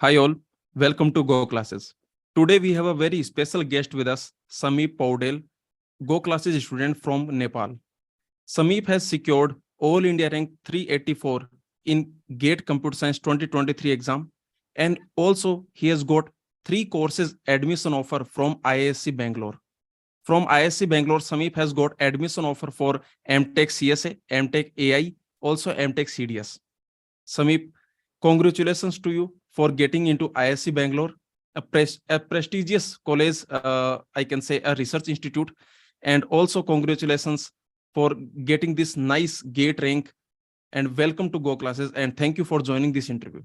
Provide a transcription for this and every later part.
Hi all, welcome to Go Classes. Today we have a very special guest with us, Samip Poudel, Go Classes student from Nepal. Samip has secured All India rank 384 in GATE Computer Science 2023 exam, and also he has got 3 courses admission offer from IISc Bangalore. From IISc Bangalore, Samip has got admission offer for MTech CSA, MTech AI, also MTech CDS. Samip, congratulations to you for getting into IISc Bangalore, a prestigious college, I can say a research institute, and also congratulations for getting this nice GATE rank. And welcome to Go Classes. And thank you for joining this interview.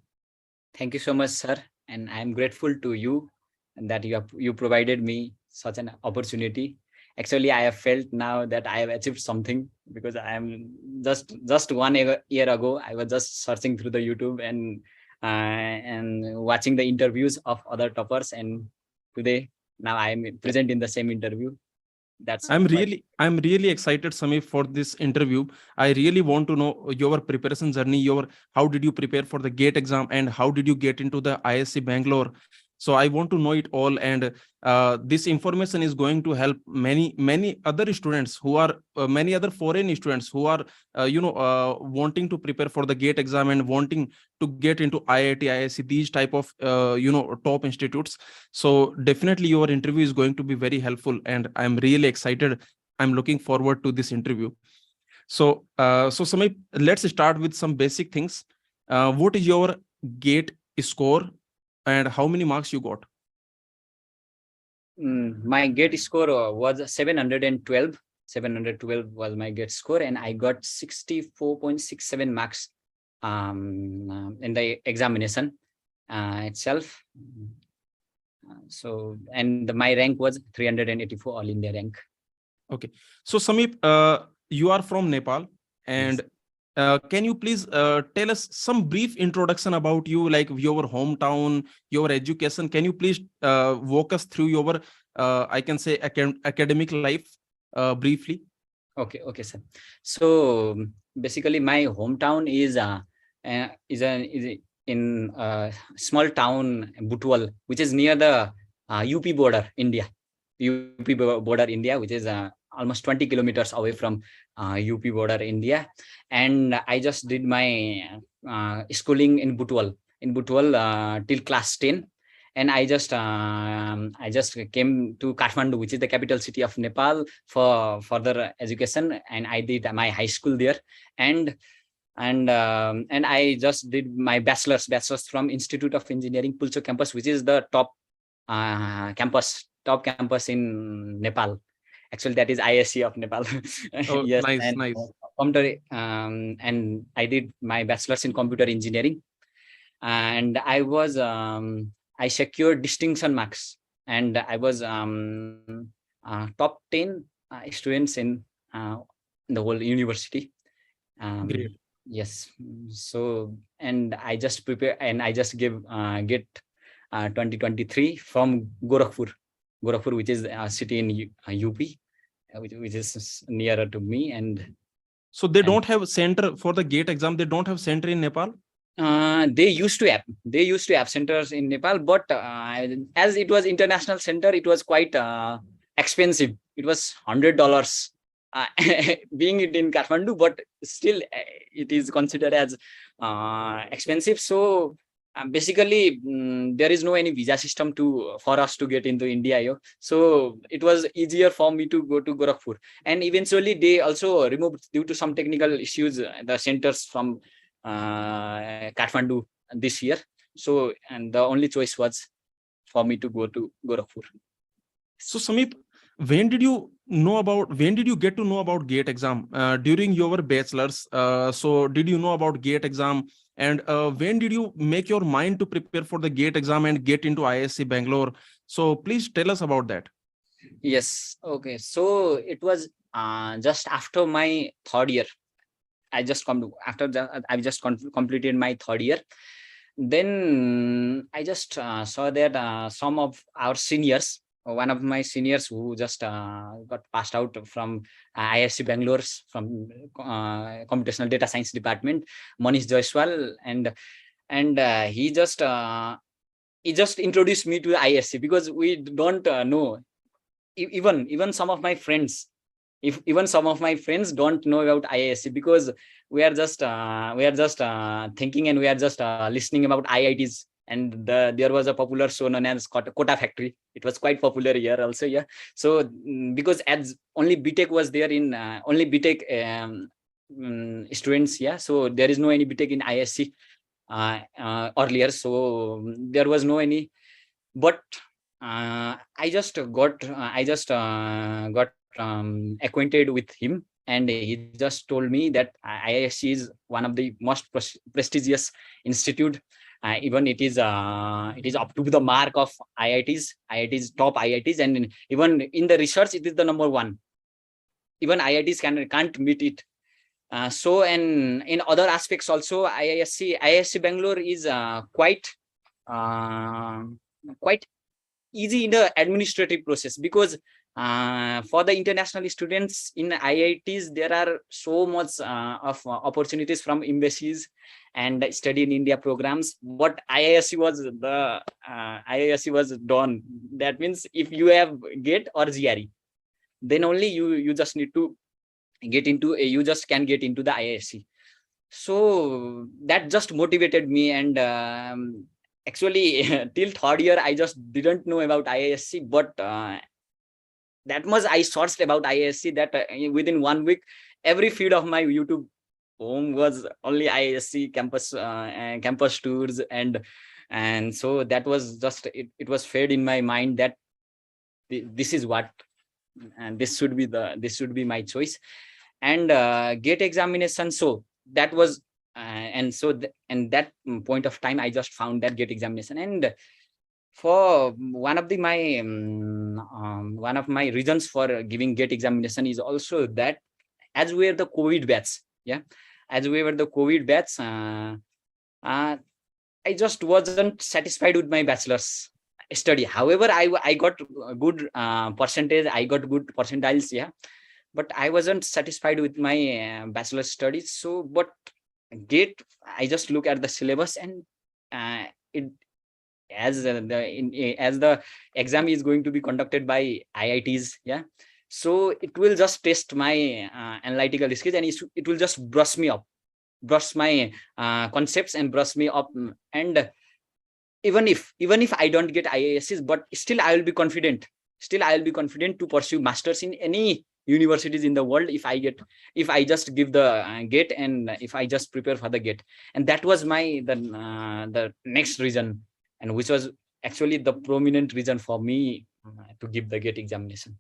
Thank you so much, sir. And I am grateful to you that you provided me such an opportunity. Actually, I have felt now that I have achieved something because I am just 1 year ago, I was just searching through the YouTube and watching the interviews of other toppers. And today, now I am present in the same interview. I'm really excited, Samir, for this interview. I really want to know your preparation journey. How did you prepare for the GATE exam, and how did you get into the IISc Bangalore? So I want to know it all, and this information is going to help many other students who are many other foreign students who are wanting to prepare for the GATE exam and wanting to get into IIT, IISc, these type of top institutes. So definitely your interview is going to be very helpful, and I'm really excited. I'm looking forward to this interview. So Samip, let's start with some basic things. What is your GATE score and how many marks you got? My GATE score was 712. 712 was my GATE score, and I got 64.67 marks in the examination itself. So, and my rank was 384 All India rank. Okay. So Samip, you are from Nepal, and Yes. can you please tell us some brief introduction about you, like your hometown, your education? Can you please walk us through your, I can say, academic life briefly? Okay, sir. So basically, my hometown is in a small town, Butwal, which is near the UP border, India. UP border, India, which is almost 20 kilometers away from UP border, India. And I just did my schooling in Butwal, till class 10. And I just came to Kathmandu, which is the capital city of Nepal, for further education, and I did my high school there. And I just did my bachelor's from Institute of Engineering Pulcho campus, which is the top campus in Nepal. Actually, that is IISc of Nepal. Oh, Yes. nice, And nice. and I did my bachelor's in computer engineering, and I secured distinction marks, and I was top 10 students in the whole university. Great. Yes. So, and I just prepare, and I just get 2023 from Gorakhpur, which is a city in UP, which is nearer to me. And So they don't have center for the GATE exam. They don't have center in Nepal. they used to have centers in Nepal, but as it was international center, it was quite expensive. It was $100 being it in Kathmandu, but still it is considered as expensive. So basically, there is no any visa system for us to get into India. So it was easier for me to go to Gorakhpur, and eventually they also removed, due to some technical issues, the centers from Kathmandu this year. So, and the only choice was for me to go to Gorakhpur. So Samip, when did you get to know about GATE exam? During your bachelor's? So did you know about GATE exam? And when did you make your mind to prepare for the GATE exam and get into IISc Bangalore? So please tell us about that. Yes. Okay. So it was just after my third year. I just completed my third year. Then I just saw that some of our seniors, one of my seniors who just got passed out from IISc Bangalore from computational data science department, Manish Jaiswal, and he just he just introduced me to the IISc, because we don't know. Even some of my friends, if even some of my friends don't know about IISc, because we are just thinking, and we are just listening about IITs. And there was a popular show known as Kota Factory. It was quite popular here also. Yeah. So because as only BTech was there in only BTech students. Yeah. So there is no any BTech in IISc earlier. So there was no any. But I just got acquainted with him, and he just told me that IISc is one of the most prestigious institute. Even it is up to the mark of IITs, top IITs, and even in the research it is the number one. Even IITs can't meet it. So, and in other aspects also, IISc Bangalore is uh, quite easy in the administrative process, because for the international students in IITs, there are so much of opportunities from embassies and study in India programs. But IISc was done. That means if you have GATE or GRE, then only you just need to you just can get into the IISc. So that just motivated me. And actually till third year I just didn't know about IISc, but that much I searched about IISc that within 1 week every feed of my YouTube home was only IISc campus tours. And so that was just it was fed in my mind that this is what, and this should be my choice. And GATE examination, so that was and that point of time I just found that GATE examination. And for one of my reasons for giving GATE examination is also that, as we were the COVID batch, I just wasn't satisfied with my bachelor's study. However, I got a good percentage, I got good percentiles. Yeah. But I wasn't satisfied with my bachelor's studies. So, but GATE, I just look at the syllabus, and it as the exam is going to be conducted by IITs. Yeah. So it will just test my analytical skills, and it will just brush my concepts and brush me up. And even if I don't get IISs, but still I will be confident. To pursue masters in any universities in the world if I just give the GATE, and if I just prepare for the GATE. And that was the next reason, and which was actually the prominent reason for me to give the GATE examination.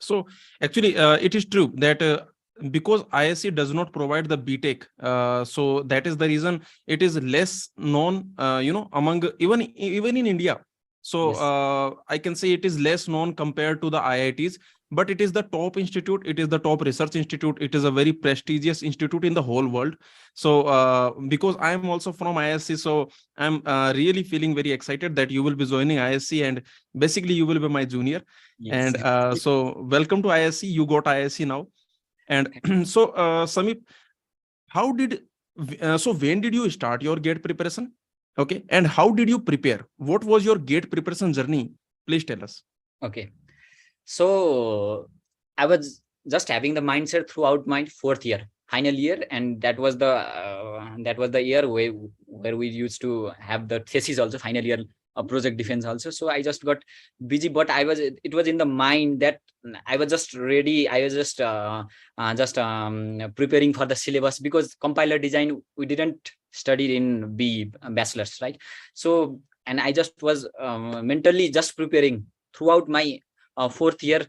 So actually, it is true that because IISc does not provide the BTech, so that is the reason it is less known, among even in India. So Yes. I can say it is less known compared to the IITs, but it is the top institute. It is the top research institute. It is a very prestigious institute in the whole world. So because I am also from IISc, so I'm really feeling very excited that you will be joining IISc, and basically you will be my junior. Yes. And so welcome to IISc. You got IISc now. And so Samip, how did so when did you start your GATE preparation? Okay, and how did you prepare? What was your GATE preparation journey? Please tell us. Okay. So I was just having the mindset throughout my fourth year, final year, and that was the year where we used to have the thesis also, final year project defense also. So I just got busy, but it was in the mind that I was just ready. I was just preparing for the syllabus, because compiler design we didn't study in B bachelor's, right? So, and I just was mentally just preparing throughout my fourth year.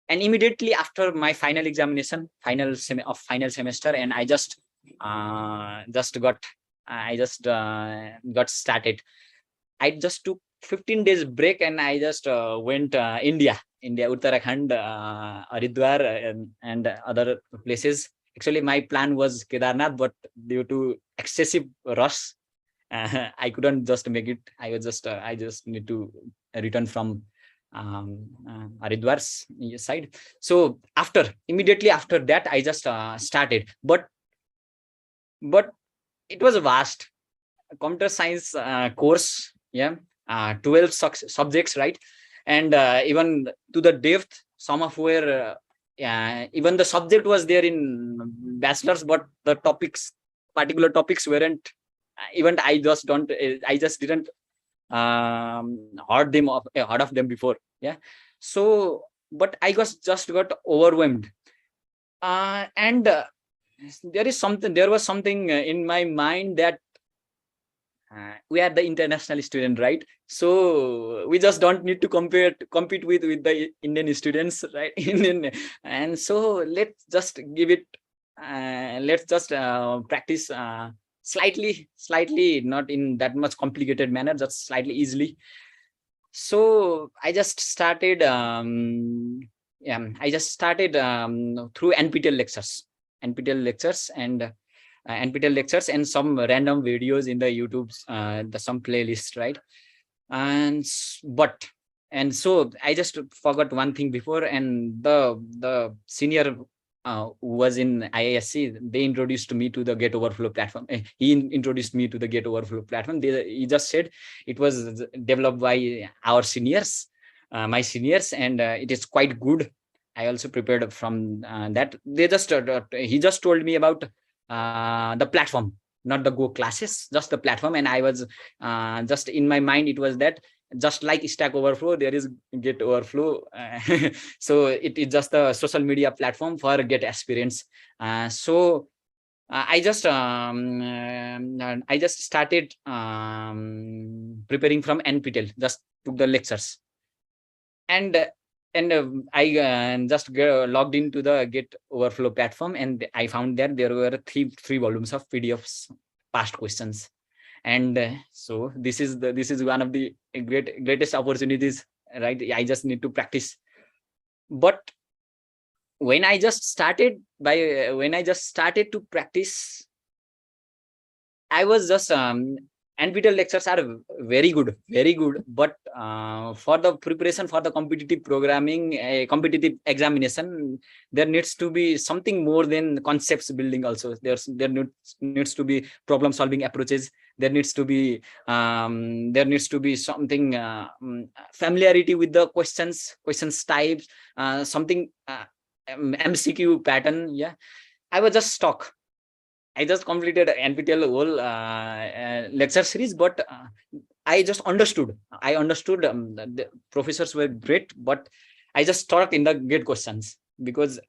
And immediately after my final examination, final semester, and I just got started. I just took 15 days break, and I just went India, Uttarakhand, Haridwar, and other places. Actually, my plan was Kedarnath, but due to excessive rush, I couldn't just make it. I just need to return from Haridwar's side. So immediately after that, I just started. But it was a vast computer science course. Yeah. 12 subjects, right? And even to the depth, some of where even the subject was there in bachelor's, but the particular topics weren't. Even I just didn't heard of them before. Yeah. So, but I just got overwhelmed. And there was something in my mind that we are the international student, right? So we just don't need to compete with the Indian students, right? And so let's just give it, let's just practice slightly, not in that much complicated manner, just slightly easily. So I just started through NPTEL lectures and NPTEL lectures and some random videos in the YouTube's some playlist, right? And so I just forgot one thing before, and the senior who was in IISc, they introduced me to the GATEOverflow platform. He introduced me to the GATEOverflow platform. He just said it was developed by our seniors, my seniors, and it is quite good. I also prepared from that. He just told me about the platform, not the Go classes, just the platform. And I was just in my mind, it was that just like Stack Overflow, there is Get Overflow. So it is just a social media platform for Get experience. So I just started preparing from NPTEL, just took the lectures. And I just logged into the Get Overflow platform, and I found that there were three volumes of PDFs, past questions. And so this is one of the greatest opportunities, right? I just need to practice. But when I just started to practice, I was just NPTEL lectures are very good, but for the preparation for the competitive programming, competitive examination, there needs to be something more than concepts building. Also, there needs to be problem solving approaches. There needs to be something familiarity with the questions types, something MCQ pattern. Yeah, I was just stuck. I just completed NPTEL whole lecture series, but I just understood. The professors were great, but I just stuck in the gate questions, because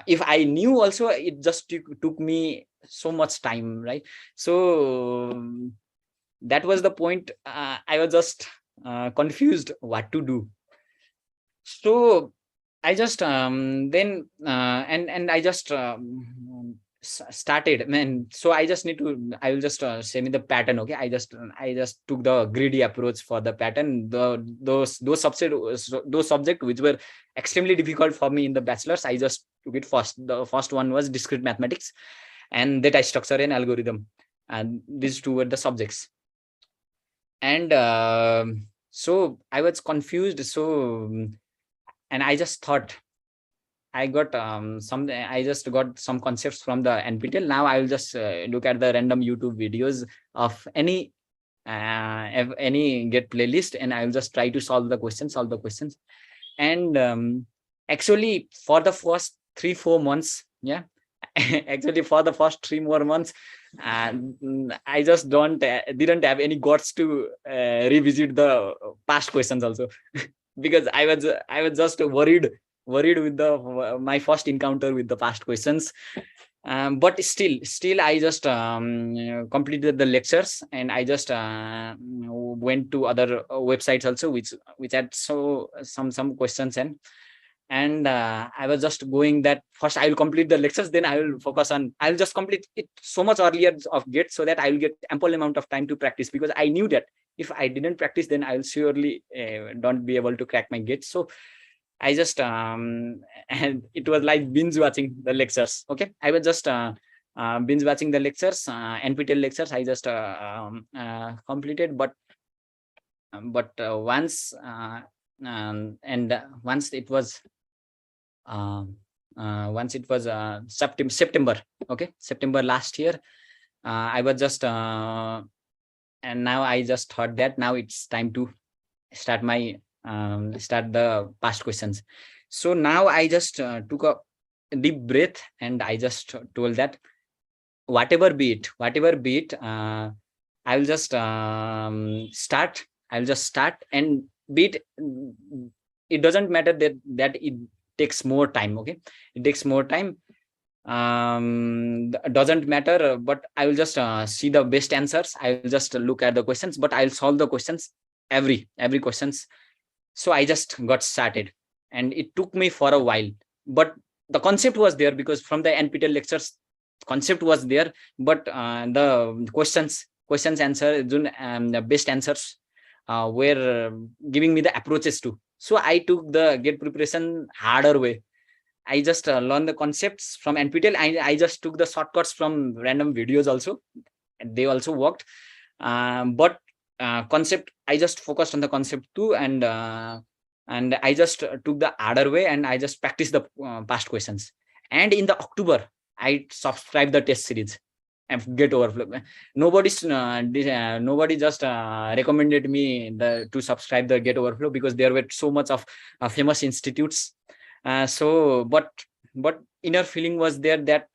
if I knew also, it just took me so much time, right? So that was the point. I was just confused what to do. So I just then and I just started, man. So I will just say me the pattern. Okay, I just took the greedy approach for the pattern. Those subjects which were extremely difficult for me in the bachelor's, I just took it first. The first one was discrete mathematics and data structure and algorithm, and these two were the subjects. And so I was confused. So and I just thought, I got I just got some concepts from the NPTEL. Now I will just look at the random YouTube videos of any Get playlist, and I will just try to solve the questions. And actually, for the first 3-4 months, yeah, actually for the first 3 more months, I just didn't have any guts to revisit the past questions also, because I was just worried with my first encounter with the past questions. But still I just completed the lectures, and I just went to other websites also, which had some questions. And I was just going that first I will complete the lectures, then I will focus on, I will just complete it so much earlier of GATE, so that I will get ample amount of time to practice, because I knew that if I didn't practice, then I will surely don't be able to crack my GATE. So I just and it was like binge watching the lectures. Okay, I was just binge watching the lectures, NPTEL lectures. I just completed, but once once it was September, okay, September last year, I was just and now I just thought that now it's time to start my start the past questions. So now I just took a deep breath and I just told that whatever be it, I will just start. I'll just start and beat. It doesn't matter that it takes more time. Okay, it takes more time. Doesn't matter. But I will just see the best answers. I will just look at the questions, but I'll solve the questions every questions. So I just got started, and it took me for a while. But the concept was there because from the NPTEL lectures, concept was there, but the questions answer the best answers were giving me the approaches too. So I took the GATE preparation harder way. I just learned the concepts from NPTEL. I just took the shortcuts from random videos also. They also worked. But concept, I just focused on the concept too. And I just took the harder way and I just practiced the past questions. And in the October, I subscribed the test series and GATEOverflow. Nobody just recommended me to subscribe the GATEOverflow because there were so much of famous institutes. But inner feeling was there that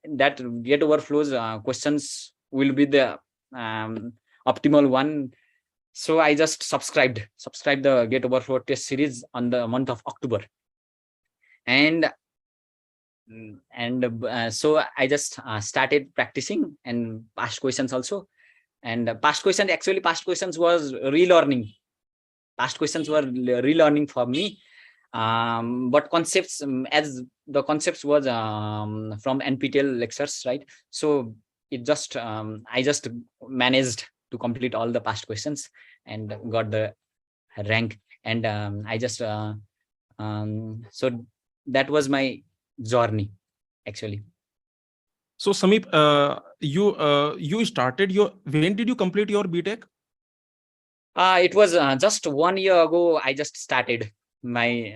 that GATEOverflow's questions will be the optimal one. So I just subscribed the GATEOverflow test series on the month of October. And so I just started practicing and past questions also. And past questions was relearning. Past questions were relearning for me. But concepts, as the concepts was from NPTEL lectures, right? So it just I just managed to complete all the past questions and got the rank. And I just so that was my journey actually. So Samip, you started your, when did you complete your BTech? It was just 1 year ago. I just started my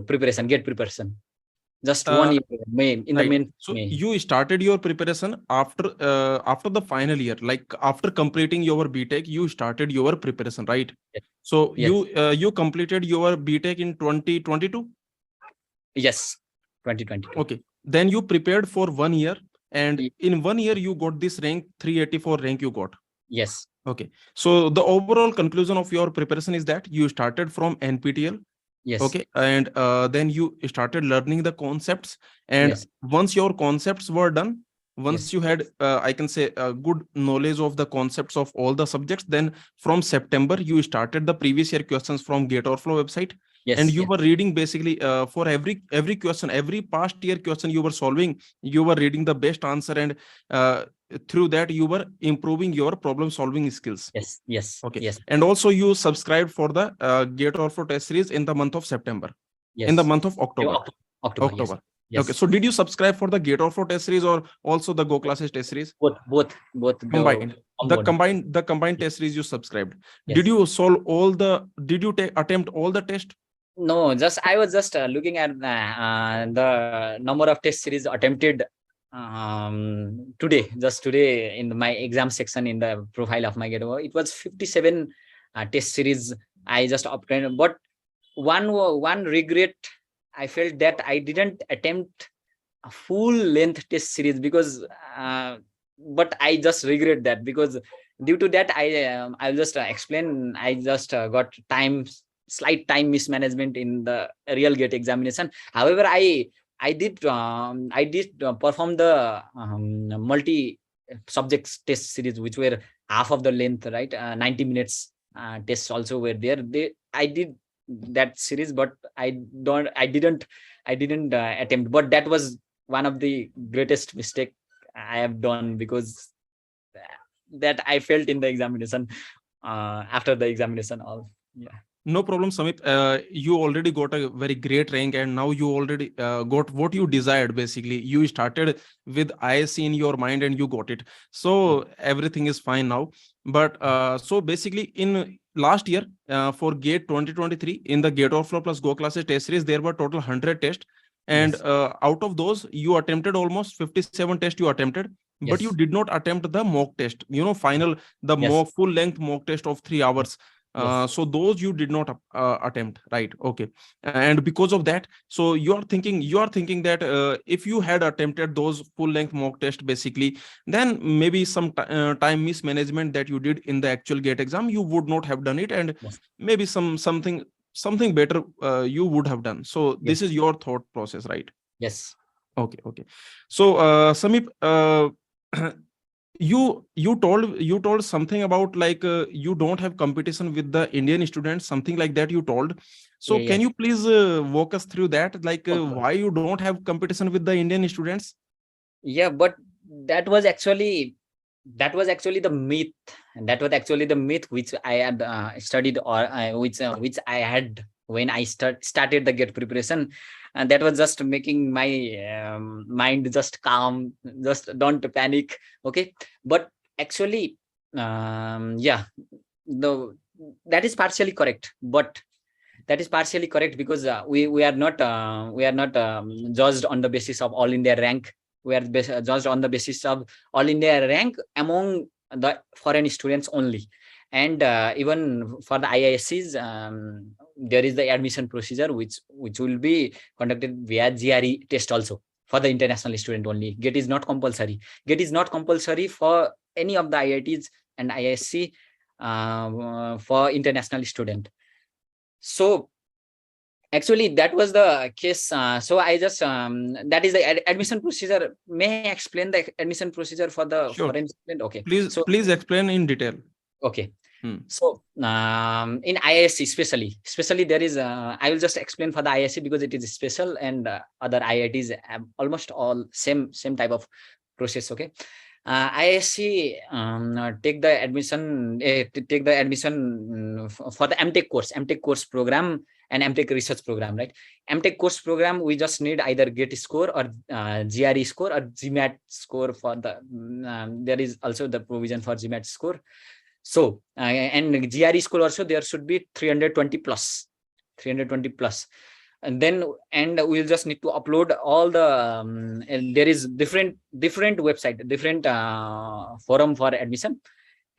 preparation, GATE preparation. Just 1 year in the Right. main. So you started your preparation after the final year, like after completing your BTech, you started your preparation, right? Yes. So Yes. you completed your BTech in 2022. Yes, 2022. Okay. Then you prepared for 1 year, and in 1 year you got this rank, 384 rank you got. Yes. Okay. So the overall conclusion of your preparation is that you started from NPTEL. Yes. Okay. And then you started learning the concepts. And Yes. once your concepts were done, once Yes. you had, I can say, a good knowledge of the concepts of all the subjects, then from September, you started the previous year questions from GATEOverflow website. Yes. And you were reading basically for every question, every past year question you were solving, you were reading the best answer. And through that, you were improving your problem solving skills. Yes. Yes. Okay. Yes. And also you subscribed for the GATEOverflow test series in the month of September. Yes. In the month of October. October. Yes. Okay. So did you subscribe for the GATEOverflow test series or also the GoClasses test series? Both Combined. The combined test series you subscribed. Yes. Did you solve all the, did you attempt all the test? No, just I was just looking at the number of test series attempted just today in my exam section in the profile of my GATEOverflow. It was 57 test series I just obtained. But one regret, I felt that I didn't attempt a full length test series because but I just regret that because due to that I'll just explain. I just got slight time mismanagement in the real GATE examination. However, I did perform the multi subjects test series, which were half of the length, right? 90 minutes tests also were there. I did that series, but I didn't attempt. But that was one of the greatest mistake I have done because that I felt in the examination after the examination. No problem, Samip. You already got a very great rank, and now you already got what you desired. Basically, you started with IISc in your mind, and you got it. So everything is fine now. But so basically, in last year for GATE 2023, in the GATEOverflow plus GoClasses test series, there were total 100 tests, and out of those, you attempted almost 57 tests. You attempted, but you did not attempt the mock test. Final, the mock full length mock test of 3 hours. Yes. So those you did not attempt, right? Okay. And because of that, so you are thinking that if you had attempted those full length mock test basically, then maybe some time mismanagement that you did in the actual gate exam, you would not have done it, and Yes. maybe something better you would have done. So this is Yes. your thought process, right? Yes. Okay, okay. So Samip, you told something about like you don't have competition with the Indian students, something like that you told. So Yeah. can Yes. you please walk us through that, like Okay. why you don't have competition with the Indian students? Yeah, but that was actually the myth, and that was actually the myth which I had studied, or which I had when I started the GATE preparation, and that was just making my mind just calm, just don't panic. Okay, but actually, yeah, the that is partially correct, but that is partially correct because we are not judged on the basis of all India rank. We are judged on the basis of all India rank among the foreign students only. And even for the IIScs, there is the admission procedure which will be conducted via GRE test also for the international student only. GATE is not compulsory. GATE is not compulsory for any of the IITs and IISc for international student. So actually, that was the case. So I just that is the admission procedure. May I explain the admission procedure for the Sure. foreign student? Okay. Please, So please explain in detail. okay. Hmm. So in IISc, especially there is. I will just explain for the IISc because it is special, and other IITs have almost all same type of process. Okay. IISc take the admission for the MTech course program and MTech research program, right? MTech course program, we just need either GATE score or GRE score or GMAT score for the. There is also the provision for GMAT score. So and GRE score also there should be 320 plus, 320 plus. And then we'll just need to upload all the and there is different website, different forum for admission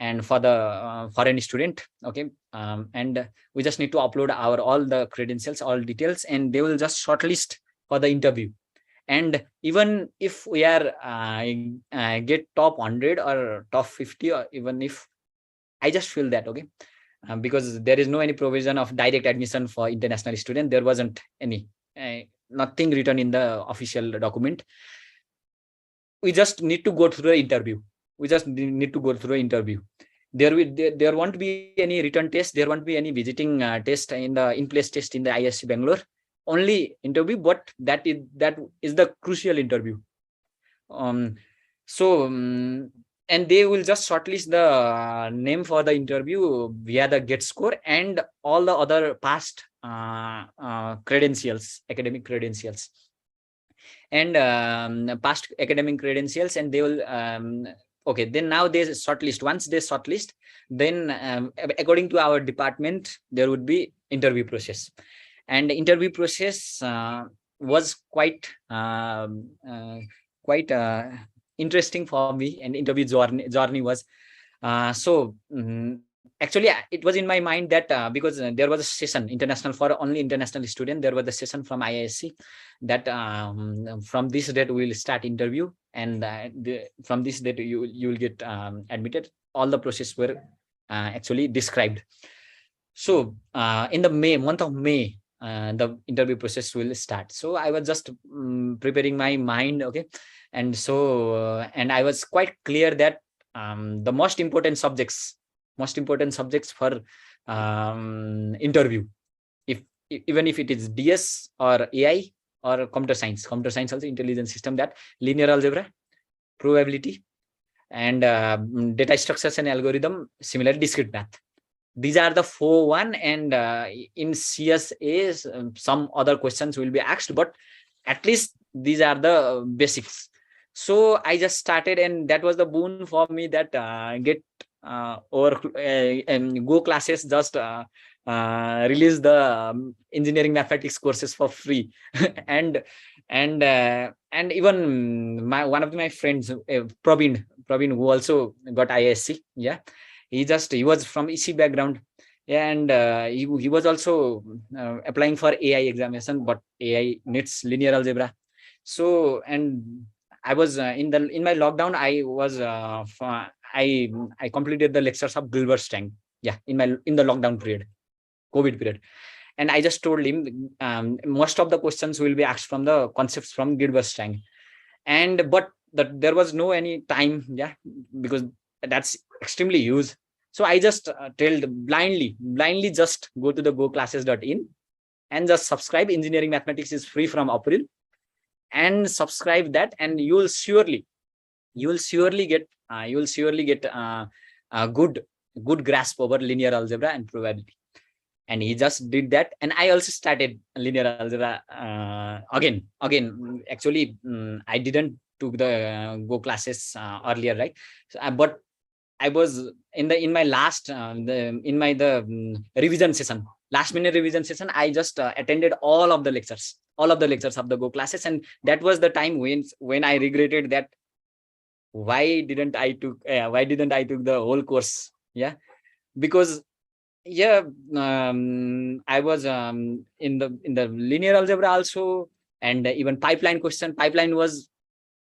and for the foreign student. Okay. And we just need to upload our all the credentials, all details, and they will just shortlist for the interview. And even if we are get top 100 or top 50, or even if I just feel that, okay, because there is no any provision of direct admission for international student. There wasn't any, nothing written in the official document. We just need to go through the interview. We just need to go through the interview. There won't be any written test. There won't be any visiting test in the in-place test in the IISc Bangalore. Only interview, but that is the crucial interview. So and they will just shortlist the name for the interview via the GATE score and all the other past credentials, academic credentials, and past academic credentials, and they will okay, then now they shortlist. Once they shortlist, then according to our department, there would be interview process. And the interview process was quite interesting for me, and interview journey was actually it was in my mind that because there was a session international for only international student, there was a session from IISc that from this date we will start interview, and from this date you will get admitted. All the process were actually described. So in the month of May, the interview process will start. So I was just preparing my mind, okay, and so and I was quite clear that the most important subjects for interview, if even if it is DS or AI or computer science also, intelligence system, that linear algebra, probability, and data structures and algorithm, similarly discrete math. These are the 4 and in CSA some other questions will be asked, but at least these are the basics. So I just started, and that was the boon for me that get or and Go classes just release the engineering mathematics courses for free. and and even one of my friends, Praveen, who also got IISc, yeah, he was from EC background. And he was also applying for AI examination, but AI needs linear algebra. So, and I was in my lockdown, I completed the lectures of Gilbert-Stein. Yeah, in the lockdown period, COVID period. And I just told him most of the questions will be asked from the concepts from Gilbert-Stein. And but there was no any time, yeah, because that's extremely huge. So I just told blindly just go to the goclasses.in and just subscribe. Engineering mathematics is free from April, and subscribe that, and you will surely get a good grasp over linear algebra and probability. And he just did that, and I also started linear algebra again. Actually, I didn't took the go classes earlier, right? So, but I was in my last revision session, last minute revision session. I just attended all of the lectures of the go classes, and that was the time when I regretted that why didn't I took the whole course. Yeah, because yeah, I was in the linear algebra also, and even pipeline was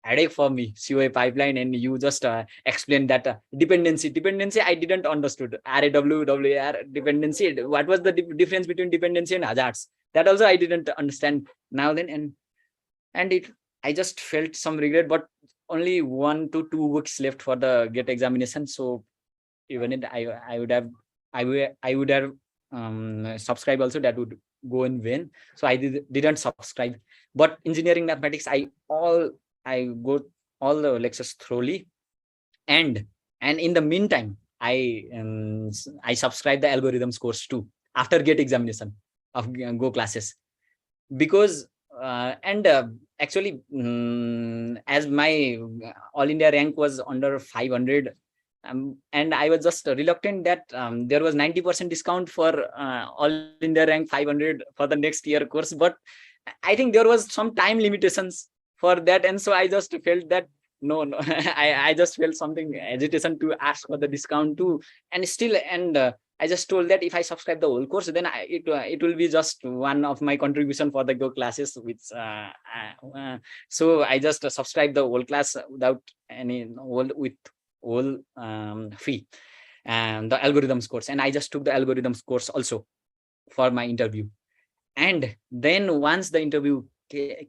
headache for me. COA pipeline, and you just explained that dependency I didn't understood. RAW dependency, what was the difference between dependency and hazards, that also I didn't understand now then. And I just felt some regret, but only 1 to 2 weeks left for the GATE examination. So even it, I would have subscribed also, that would go in vain. So I didn't subscribe. But engineering mathematics, I go all the lectures thoroughly, and in the meantime I subscribed the algorithms course too after GATE examination of go classes. Because and actually as my all India rank was under 500, and I was just reluctant that there was 90% discount for all India rank 500 for the next year course. But I think there was some time limitations for that, and so I just felt that no, I just felt something hesitation to ask for the discount too. And still, and I just told that if I subscribe the whole course, then it will be just one of my contribution for the go classes, which so I just subscribed the whole class without any with whole fee, and the algorithms course. And I just took the algorithms course also for my interview. And then once the interview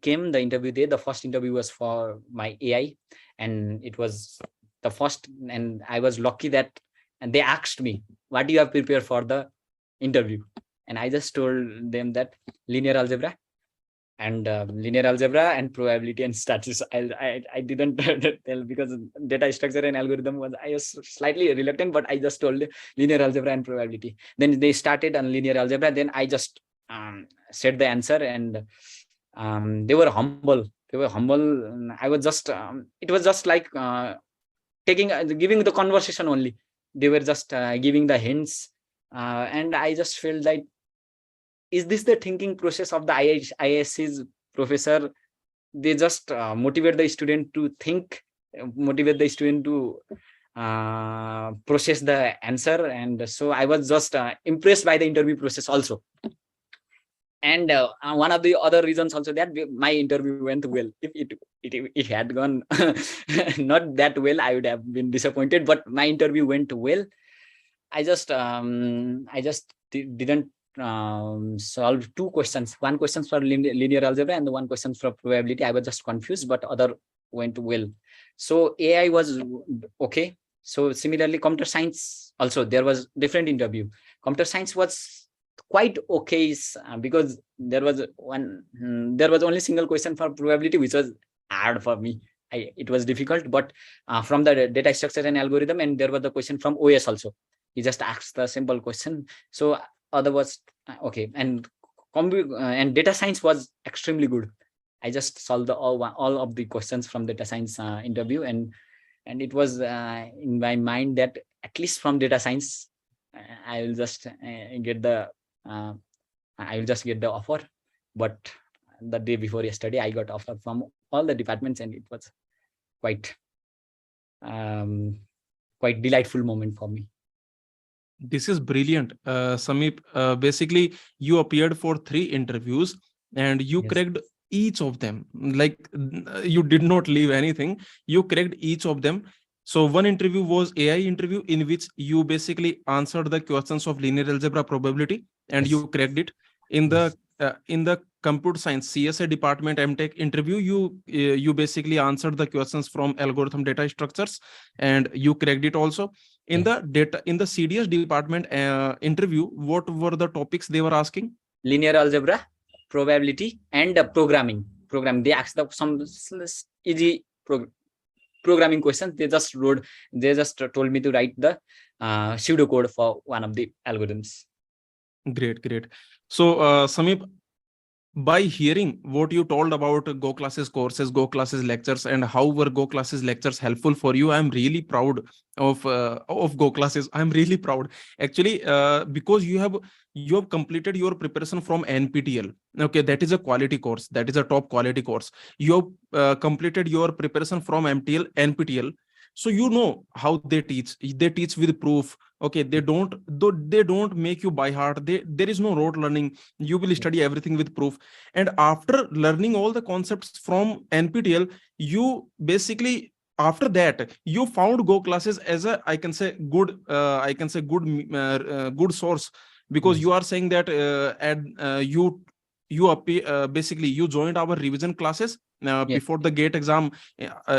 came, the interview day, the first interview was for my AI, and it was the first, and I was lucky that, and they asked me, what do you have prepared for the interview? And I just told them that linear algebra and probability and statistics. I didn't tell, because data structure and algorithm I was slightly reluctant, but I just told linear algebra and probability. Then they started on linear algebra. Then I just said the answer, and they were humble. I was just it was just like giving the conversation only. They were just giving the hints, and I just felt like, is this the thinking process of the IISc's professor? They just motivate the student to think, motivate the student to process the answer. And so I was just impressed by the interview process also. And one of the other reasons also that my interview went well. If it had gone not that well, I would have been disappointed. But my interview went well. I just didn't solve 2 questions. One question for linear algebra and the one question for probability. I was just confused, but other went well. So AI was okay. So similarly, computer science also, there was different interview. Computer science was quite okay, because there was only single question for probability, which was hard for me. It was difficult. But from the data structure and algorithm, and there was the question from OS also. He just asked the simple question. So other was okay. And data science was extremely good. I just solved all of the questions from data science interview, and it was in my mind that at least from data science I will just get the offer. But the day before yesterday, I got offer from all the departments, and it was quite delightful moment for me. This is brilliant, Samip. Basically, you appeared for 3 interviews and you Yes. cracked each of them. Like you did not leave anything. You cracked each of them. So one interview was AI interview in which you basically answered the questions of linear algebra probability and you Yes. cracked it. In the Yes. computer science CSA department MTech interview, you basically answered the questions from algorithm data structures and you cracked it also. In Yes. the data in the CDS department interview, what were the topics they were asking? Linear algebra, probability, and programming. Program. They asked some easy programming questions. They just wrote. They just told me to write the pseudocode for one of the algorithms. Great, great. So, Samip, by hearing what you told about Go Classes courses, Go Classes lectures, and how were Go Classes lectures helpful for you, I'm really proud of Go Classes. I'm really proud, actually, because you have completed your preparation from NPTL. Okay, that is a quality course. That is a top quality course. You have completed your preparation from NPTL, so you know how they teach. They teach with proof. Okay, they don't make you by heart. There is no rote learning. You will study everything with proof, and after learning all the concepts from NPTL, you basically, after that, you found Go Classes as a, I can say, good source, because Yes. you are saying that basically you joined our revision classes Yes. before the gate exam.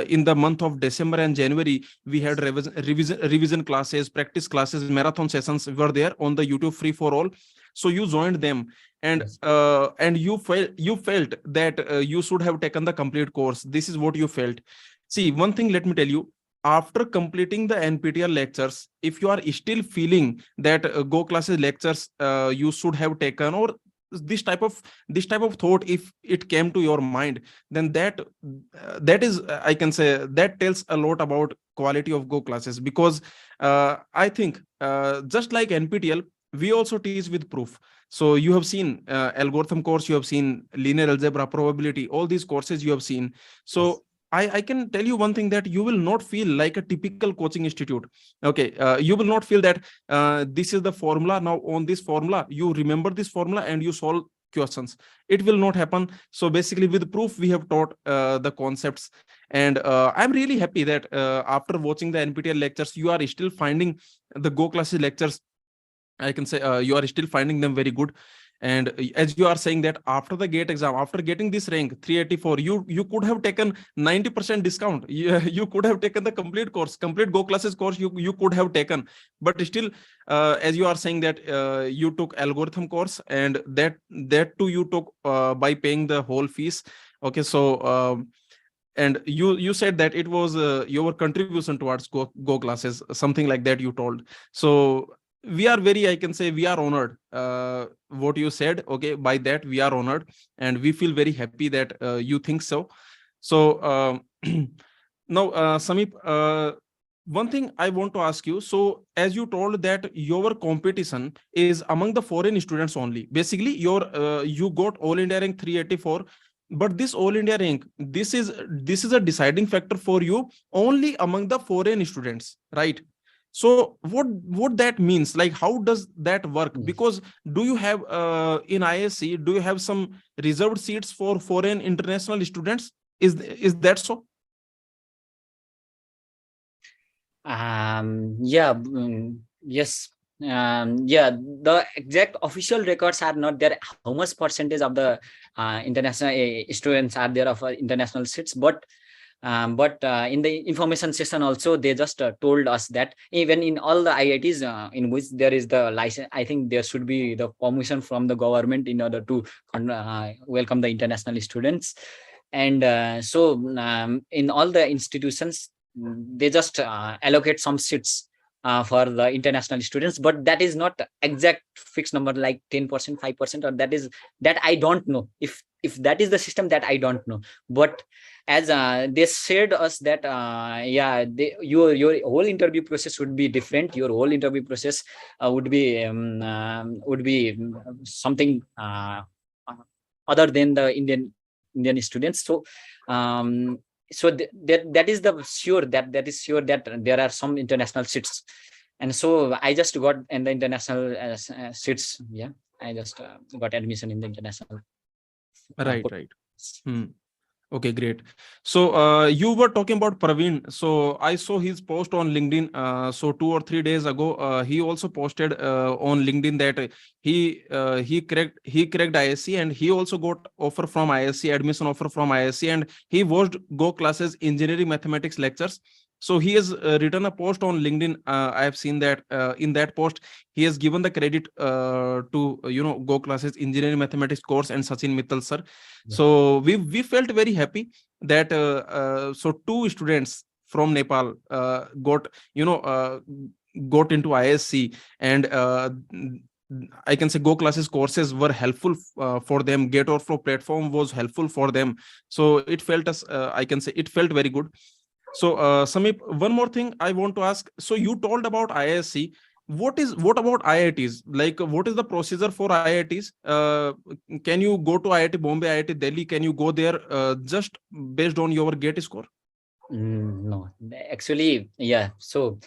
In the month of December and January, we had revision classes, practice classes, marathon sessions were there on the YouTube free for all. So you joined them, Yes. and you felt that you should have taken the complete course. This is what you felt. See, one thing, let me tell you, after completing the NPTEL lectures, if you are still feeling that Go Classes lectures you should have taken, or this type of this type of thought, if it came to your mind, then that is, I can say, that tells a lot about quality of Go Classes. Because I think just like NPTEL, we also teach with proof. So you have seen algorithm course, you have seen linear algebra, probability, all these courses you have seen. Yes. So I can tell you one thing, that you will not feel like a typical coaching institute. Okay, you will not feel that this is the formula. Now on this formula, you remember this formula and you solve questions. It will not happen. So basically, with proof, we have taught the concepts. And I'm really happy that after watching the NPTEL lectures, you are still finding the Go Classes lectures, I can say, you are still finding them very good. And as you are saying that after the gate exam, after getting this rank 384, you could have taken 90% discount. You could have taken the complete course, complete Go Classes course, you could have taken. But still, as you are saying that you took algorithm course, and that too you took by paying the whole fees. Okay, so and you said that it was your contribution towards Go Classes, something like that you told. So we are very, I can say, we are honored, what you said. Okay, by that we are honored, and we feel very happy that you think so. So now, Samip, one thing I want to ask you. So as you told that your competition is among the foreign students only, basically you got all India rank 384. But this all India rank, this is a deciding factor for you only among the foreign students, right? So what that means, like how does that work? Yes. Because do you have in IISc, do you have some reserved seats for foreign international students? Is that so? Yeah. Yes. Yeah, the exact official records are not there, how much percentage of the international students are there of international seats, but in the information session also, they just told us that even in all the IITs in which there is the license, I think there should be the permission from the government in order to welcome the international students. And in all the institutions, they just allocate some seats for the international students, but that is not exact fixed number, like 10%, 5%, or that I don't know. If that is the system, that I don't know. But as they said us that yeah, your whole interview process would be different. Your whole interview process would be something other than the Indian students. So that is the sure, that is sure that there are some international seats. And so I just got in the international seats. Yeah, I just got admission in the international. Right. Hmm. Okay, great. So you were talking about Praveen. So I saw his post on LinkedIn. So 2 or 3 days ago, he also posted on LinkedIn that he cracked IISc, and he also got offer from IISc, admission offer from IISc, and he watched Go Classes engineering mathematics lectures. So he has written a post on LinkedIn. I have seen that in that post he has given the credit to Go Classes engineering mathematics course and Sachin Mittal sir. So we felt very happy that so two students from Nepal got into IISc, and I can say Go Classes courses were helpful for them. GATEOverflow platform was helpful for them. So it felt us. I can say it felt very good. So Samip, one more thing I want to ask. So you told about IISc. What about IITs? Like, what is the procedure for IITs? Can you go to IIT Bombay, IIT Delhi? Can you go there just based on your GATE score? No, actually, yeah. So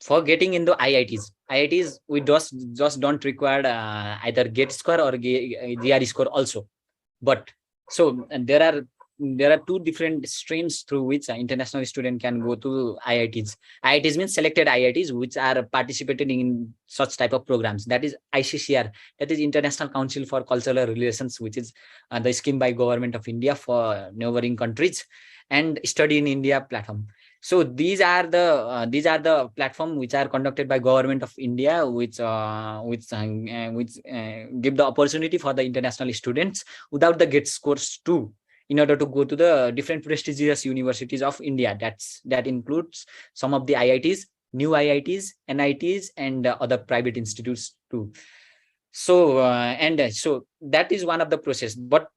for getting into IITs, we just don't require either GATE score or GRE score also. But so there are two different streams through which an international student can go to IITs. IITs means selected IITs which are participating in such type of programs. That is ICCR, that is International Council for Cultural Relations, which is the scheme by Government of India for neighboring countries, and Study in India platform. So these are the platform which are conducted by Government of India, which give the opportunity for the international students without the GATE scores too, in order to go to the different prestigious universities of India. That includes some of the IITs, new IITs, NITs, and other private institutes too. So so that is one of the process, but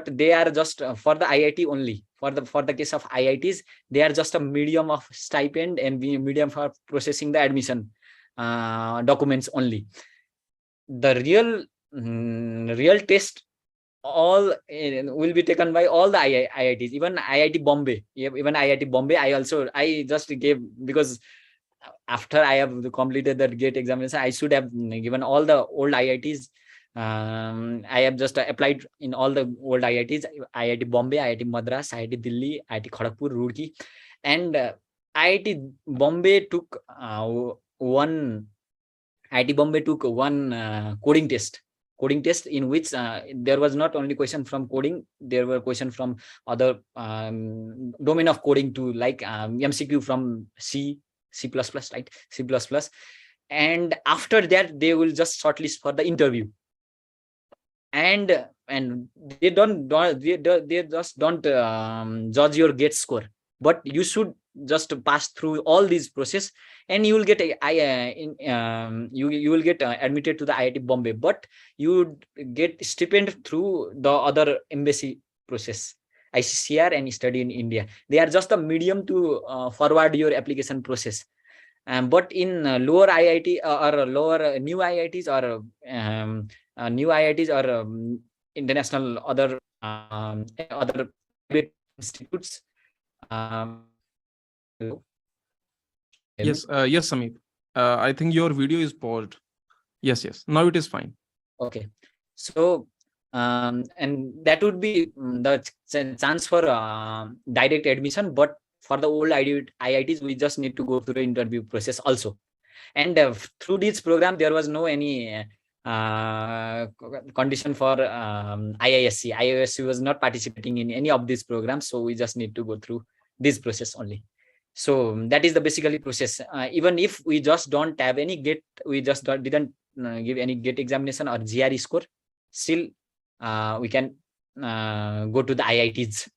they are just for the IIT only. For the case of IITs, they are just a medium of stipend and medium for processing the admission documents only. The real test all will be taken by all the IITs, even IIT Bombay. Even IIT Bombay, I just gave, because after I have completed the GATE examination, I should have given all the old IITs. I have just applied in all the old IITs: IIT Bombay, IIT Madras, IIT Delhi, IIT Kharagpur, Roorkee, and IIT Bombay took one. IIT Bombay took one coding test in which there was not only question from coding, there were question from other domain of coding too, like MCQ from C++, right? C++. And after that, they will just shortlist for the interview. And they just don't judge your GATE score, but you should just pass through all these process, and you will get you will get admitted to the IIT Bombay, but you get stipend through the other embassy process, ICCR and Study in India. They are just a medium to forward your application process. But in lower IIT or lower new IITs or new IITs or international other private institutes. Hello? Yes, yes, Samip. I think your video is paused. Yes. Now it is fine. Okay. So, and that would be the chance for direct admission, but for the old IITs, we just need to go through the interview process also. And through this program, there was no any condition for IISc. IISc was not participating in any of these programs, so we just need to go through this process only. So that is the basically process. Even if we just don't have any GATE, we just didn't give any GATE examination or GRE score, still we can go to the IITs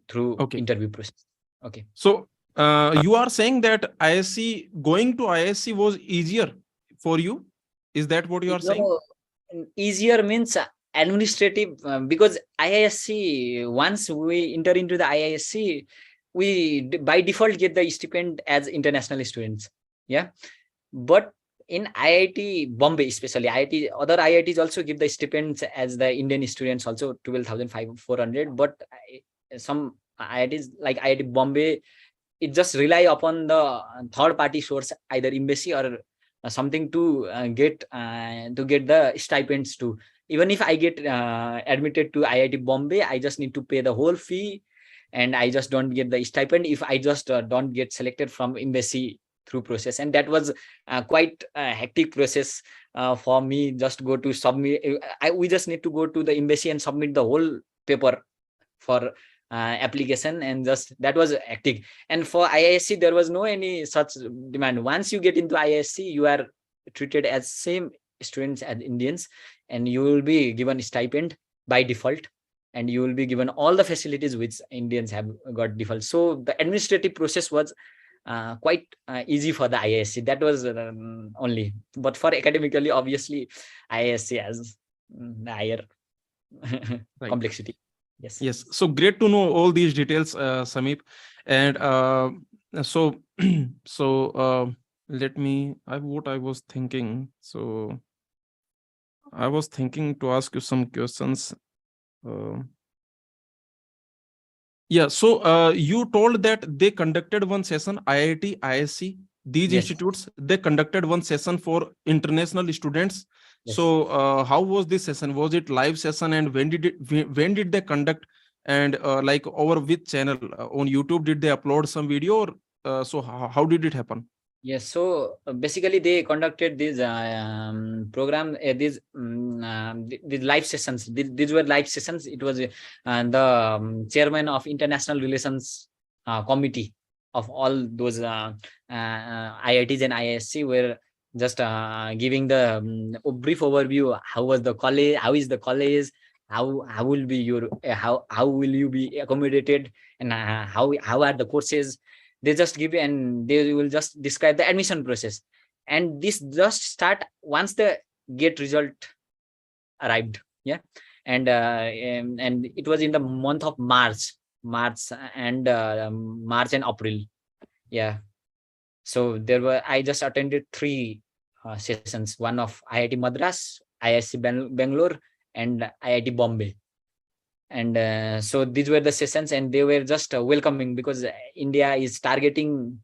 through interview process. Okay. So you are saying that going to IISc was easier for you? Is that what you are saying? Easier means administrative, because IISc, once we enter into the IISc, we by default get the stipend as international students. Yeah. But in IIT Bombay, especially other IITs also give the stipends as the Indian students also, 12,400. But some IITs like IIT Bombay, it just rely upon the third party source, either embassy or something to get the stipends too. Even if I get admitted to IIT Bombay, I just need to pay the whole fee, and I just don't get the stipend if I just don't get selected from embassy through process. And that was quite a hectic process for me. Just go to submit. We just need to go to the embassy and submit the whole paper for application, and just that was hectic. And for IISc, there was no any such demand. Once you get into IISc, you are treated as same students as Indians, and you will be given stipend by default, and you will be given all the facilities which Indians have got default. So the administrative process was quite easy for the IISc. That was only. But for academically, obviously, IISc has higher Right. complexity. Yes. Yes. So great to know all these details, Samip. And so, let me, what I was thinking. So I was thinking to ask you some questions. Yeah. So you told that they conducted one session, IIT, IISc, these Yes. institutes, they conducted one session for international students. Yes. So how was this session? Was it live session, and when did they conduct, and like over which channel? On YouTube did they upload some video, or so how did it happen? Yes. So basically, they conducted this program, these live sessions. These were live sessions. It was the chairman of International Relations Committee of all those IITs and IISc were just giving the brief overview. How was the college? How is the college? How will be your how will you be accommodated, and how are the courses? They just give you, and they will just describe the admission process. And this just start once the GATE result arrived. Yeah. And it was in the month of March and April. Yeah. So there were, I just attended 3 sessions, one of IIT Madras, IISc Bangalore, and IIT Bombay. And so these were the sessions, and they were just welcoming, because India is targeting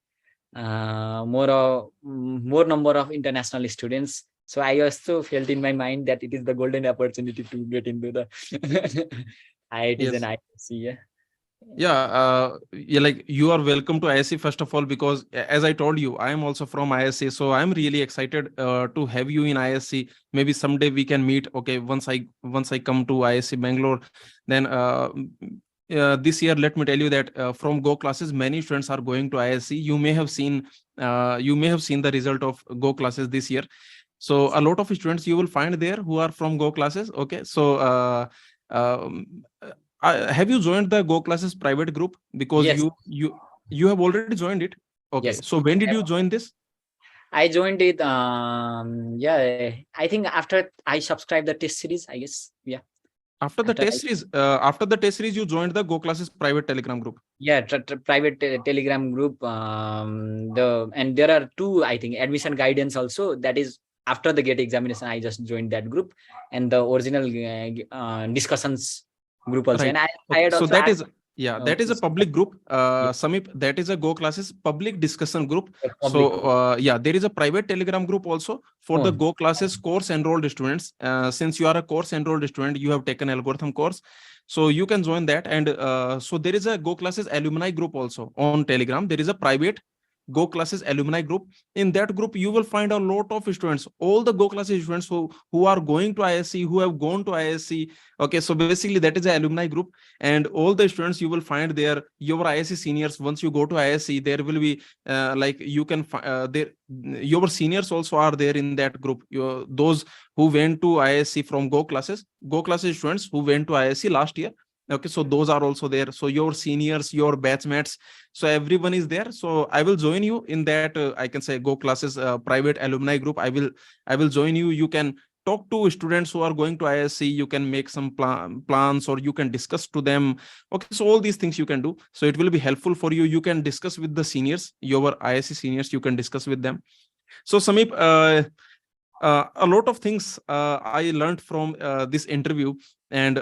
more number of international students. So I also felt in my mind that it is the golden opportunity to get into the IITs and Yes. IISc. Yeah, like you are welcome to IISc first of all, because as I told you, I am also from IISc, so I'm really excited to have you in IISc. Maybe someday we can meet. Okay, once I come to IISc Bangalore, then this year, let me tell you that from Go classes, many students are going to IISc. You may have seen the result of Go classes this year. So a lot of students you will find there who are from Go classes. Okay, so um, have you joined the Go classes private group? Because Yes. you have already joined it. Okay, Yes. so when did you join this? I joined it. I think after I subscribed the test series, I guess. Yeah. After the After test series, you joined the Go classes private Telegram group. Yeah, private Telegram group. And there are 2, I think, admission guidance also. That is after the GATE examination, I just joined that group, and the original discussions group also. Right. And I Okay. had So also that asked, is, yeah, that is a public group. Samip, that is a Go classes public discussion group. public. So yeah, there is a private Telegram group also for the Oh, Go classes course enrolled students. Since you are a course enrolled student, you have taken algorithm course, so you can join that. And so there is a Go classes alumni group also on Telegram. There is a private Go classes alumni group. In that group, you will find a lot of students, all the Go classes students who are going to IISc, who have gone to IISc. Okay, so basically that is an alumni group, and all the students you will find there, your IISc seniors. Once you go to IISc, there will be like you can there your seniors also are there in that group. Those who went to IISc from Go classes students who went to IISc last year. Okay, so those are also there. So your seniors, your batchmates, so everyone is there. So I will join you in that. I can say Go classes private alumni group. I will join you. You can talk to students who are going to IISc. You can make some plans, or you can discuss to them. Okay, so all these things you can do. So it will be helpful for you. You can discuss with the seniors, your IISc seniors. You can discuss with them. So Samip, a lot of things I learned from this interview, and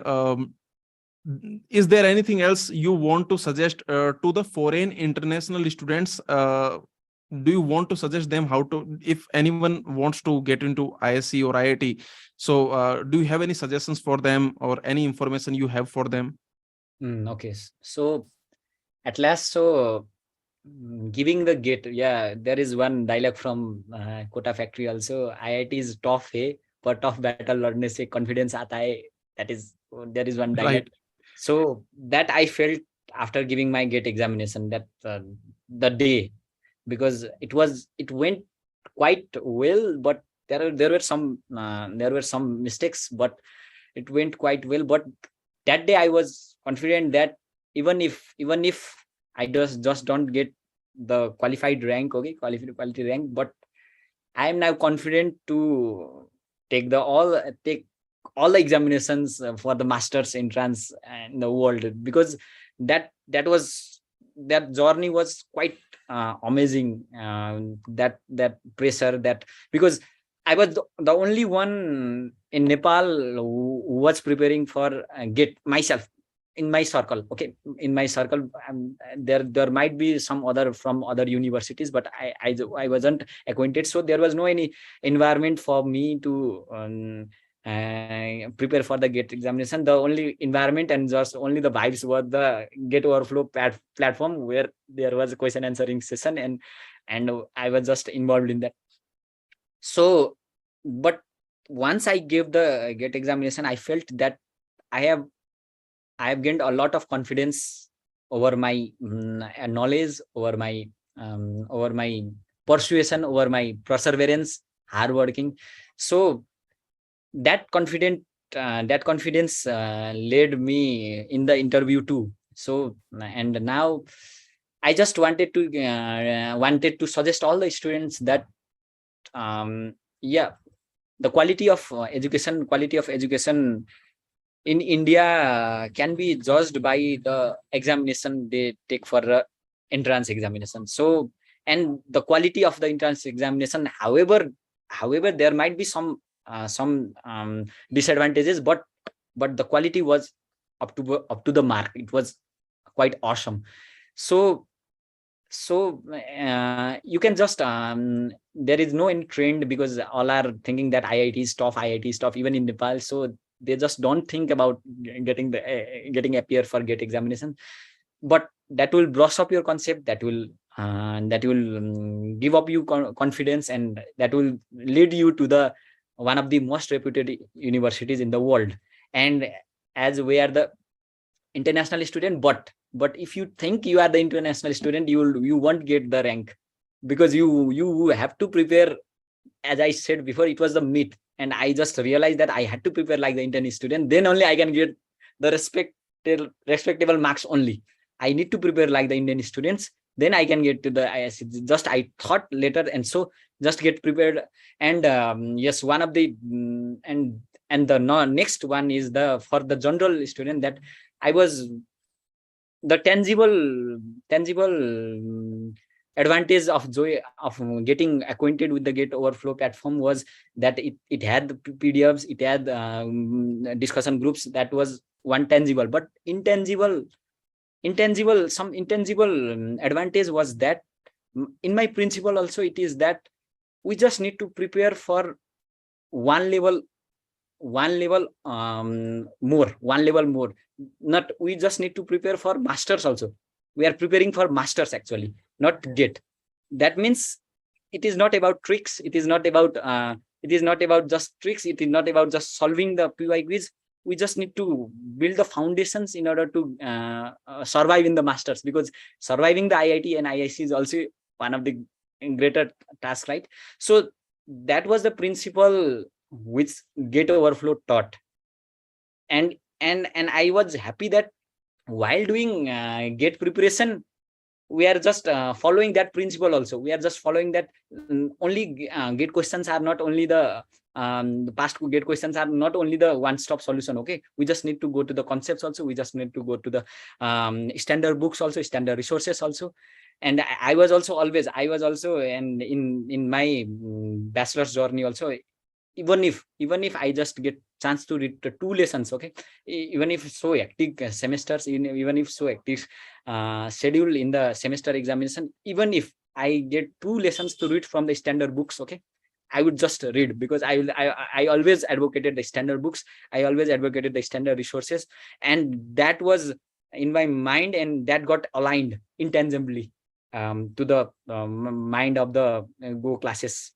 is there anything else you want to suggest to the foreign international students? Do you want to suggest them how to, if anyone wants to get into ISc or IIT, so do you have any suggestions for them or any information you have for them? Okay. So at last, so giving the gate, yeah, there is one dialogue from Kota Factory also. IIT is tough, hey, but tough battle लड़ने से confidence आता है. That is, there is one dialogue. Right. So that I felt after giving my gate examination, that the day, because it went quite well, but there were some mistakes, but it went quite well. But that day I was confident that even if I just don't get the qualified rank, okay, quality rank, but I am now confident to take all the examinations for the master's entrance in the world, because that journey was quite amazing. That pressure, that, because I was the only one in Nepal who was preparing for GATE myself in my circle. Okay, in my circle, there might be some other from other universities, but I wasn't acquainted, so there was no any environment for me to prepare for the GATE examination. The only environment and just only the vibes were the GATEOverflow platform, where there was a question answering session, and I was just involved in that. So, but once I gave the GATE examination, I felt that I have gained a lot of confidence over my knowledge, over my persuasion, over my perseverance, hard working. So that confidence led me in the interview too. So, and now I just wanted to suggest all the students that yeah, the quality of education in India can be judged by the examination they take for entrance examination. So, and the quality of the entrance examination, however there might be some disadvantages, but the quality was up to the mark. It was quite awesome. So you can just there is no any trend, because all are thinking that IIT is tough, even in Nepal. So they just don't think about getting appear for GATE examination, but that will brush up your concept, that will give up you confidence, and that will lead you to the one of the most reputed universities in the world. And as we are the international student, but if you think you are the international student, you won't get the rank, because you have to prepare. As I said before, it was the myth, and I just realized that I had to prepare like the Indian student, then only I can get the respectable marks. Only I need to prepare like the Indian students, then I can get to the IISc. Just I thought later, and so just get prepared. And yes, one of the and the next one is the for the general student, that I was the tangible advantage of joy of getting acquainted with the GATEOverflow platform was that it had the PDFs, it had discussion groups. That was one tangible. But intangible advantage was that in my principle also, it is that we just need to prepare for one level more. Not, we just need to prepare for masters also. We are preparing for masters actually, not GATE. That means it is not about tricks, it is not about just tricks, it is not about just solving the PY quiz. We just need to build the foundations in order to survive in the masters, because surviving the IIT and IISc is also one of the greater tasks, right? So that was the principle which GATEOverflow taught. And I was happy that while doing GATE preparation, we are just following that principle also. We are just following that only GATE questions are not only the past GATE questions are not only the one-stop solution. Okay, we just need to go to the concepts also. We just need to go to the standard books also, standard resources also. And I was also and in my bachelor's journey also, even if I just get chance to read the 2 lessons, okay, even if so hectic semesters, even if so hectic schedule in the semester examination, even if I get 2 lessons to read from the standard books, okay, I would just read, because I always advocated the standard books. I always advocated the standard resources, and that was in my mind, and that got aligned intangibly to the mind of the Go classes,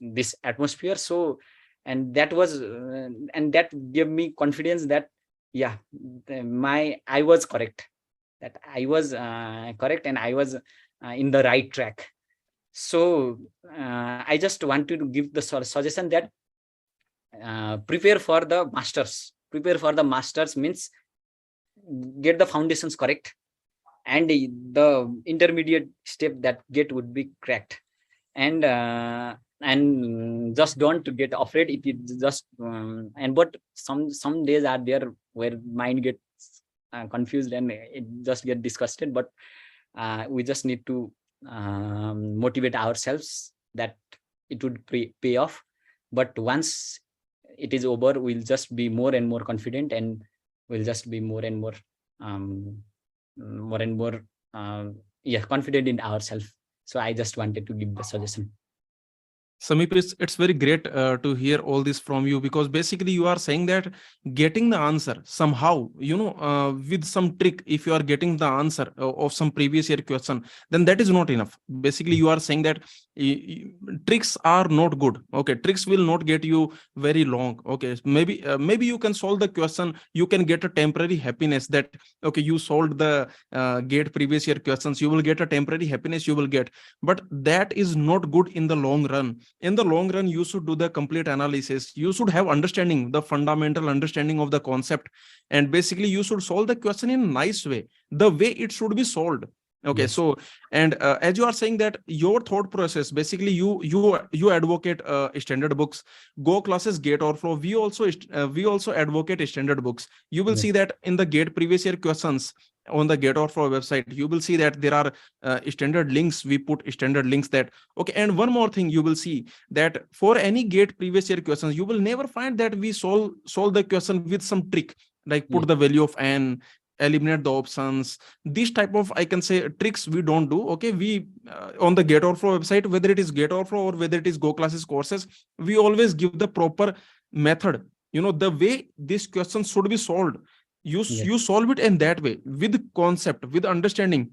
this atmosphere. So, and that was and that gave me confidence that yeah, I was correct, that I was correct, and I was in the right track. So I just wanted to give the suggestion that prepare for the masters. Prepare for the masters means get the foundations correct, and the intermediate step that get would be cracked. And just don't get afraid if you just and but some days are there where mind gets confused and it just get disgusted, but we just need to motivate ourselves that it would pay off. But once it is over, we'll just be more and more confident, and we'll just be more and more confident in ourselves. So I just wanted to give the suggestion. Samip, it's very great to hear all this from you, because basically you are saying that getting the answer somehow, with some trick, if you are getting the answer of some previous year question, then that is not enough. Basically, you are saying that tricks are not good. Okay, tricks will not get you very long. Okay, maybe you can solve the question. You can get a temporary happiness that, okay, you solved the GATE previous year questions. You will get a temporary happiness. You will get, but that is not good in the long run. In the long run, you should do the complete analysis. You should have understanding, the fundamental understanding of the concept, and basically you should solve the question in a nice way, the way it should be solved. Okay, Yes. so, and as you are saying that your thought process, basically you advocate standard books, Go classes, GATEOverflow. We also advocate standard books. You will Yes. see that in the GATE previous year questions on the GATEOverflow website, you will see that there are standard links. We put standard links that, okay. And one more thing, you will see that for any GATE previous year questions, you will never find that we solve the question with some trick, like put Yes. the value of n, eliminate the options. These type of, I can say, tricks we don't do. Okay, we on the GATEOverflow website, whether it is GATEOverflow or whether it is Go classes courses, we always give the proper method, the way this question should be solved. You Yes. you solve it in that way, with concept, with understanding,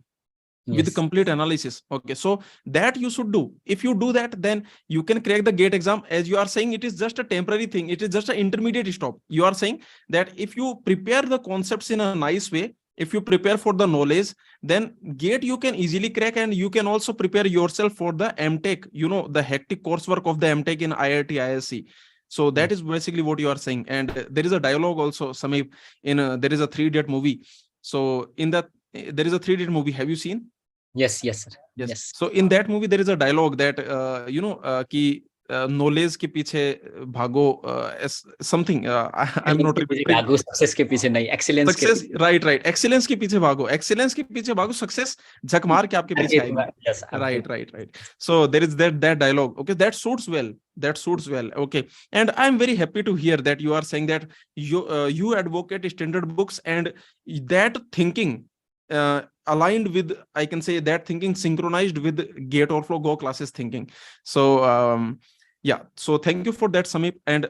with Yes. complete analysis. Okay, so that you should do. If you do that, then you can crack the GATE exam. As you are saying, it is just a temporary thing, it is just an intermediate stop. You are saying that if you prepare the concepts in a nice way, if you prepare for the knowledge, then GATE you can easily crack, and you can also prepare yourself for the MTech, the hectic coursework of the MTech in IIT IISc. So that is basically what you are saying. And there is a dialogue also, Samip, in there is a 3 Idiot movie. So in that, there is a 3 Idiot movie, have you seen? Yes. Yes, sir. Yes. Yes. So in that movie, there is a dialogue that, कि knowledge के पीछे भागो, something, I'm not remembering. Success के पीछे नहीं, excellence के Success, right. Excellence के पीछे भागो, excellence के पीछे भागो, success झक मार के आपके पीछे आएगी. Yes, Right. So there is that dialogue. Okay, that suits well. Okay, and I'm very happy to hear that you are saying that you advocate standard books, and that thinking aligned with, I can say, that thinking synchronized with GATEOverflow Go classes thinking. So yeah, so thank you for that, Samip. And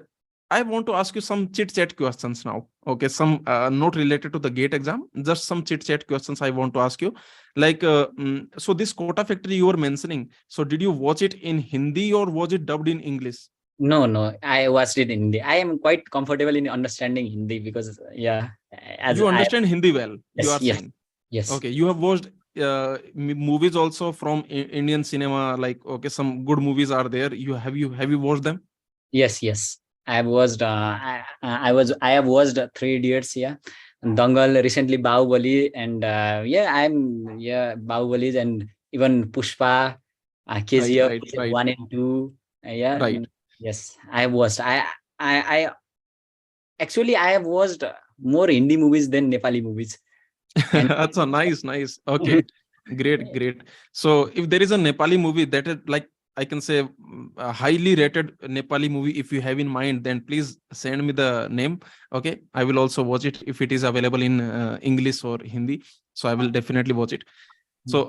I want to ask you some chit chat questions now. Okay, some not related to the GATE exam, just some chit chat questions I want to ask you. Like, so this Quota Factory you were mentioning, so did you watch it in Hindi or was it dubbed in English? No, I watched it in Hindi. I am quite comfortable in understanding Hindi because, yeah, as You understand Hindi well, you are yes, saying. yes. Okay, you have watched movies also from Indian cinema, like, okay, some good movies are there. Have you watched them? Yes. I have watched. I have watched 3 Idiots. Yeah, Dangal recently, Bahubali, and Bahubali, and even Pushpa, KGF Right. 1 and 2. Yeah, Right. yes, I have watched. I actually I have watched more Hindi movies than Nepali movies. And That's a nice. Okay, great. So if there is a Nepali movie that is like I can say a highly rated Nepali movie. If you have in mind, then please send me the name. Okay, I will also watch it if it is available in English or Hindi. So I will definitely watch it. So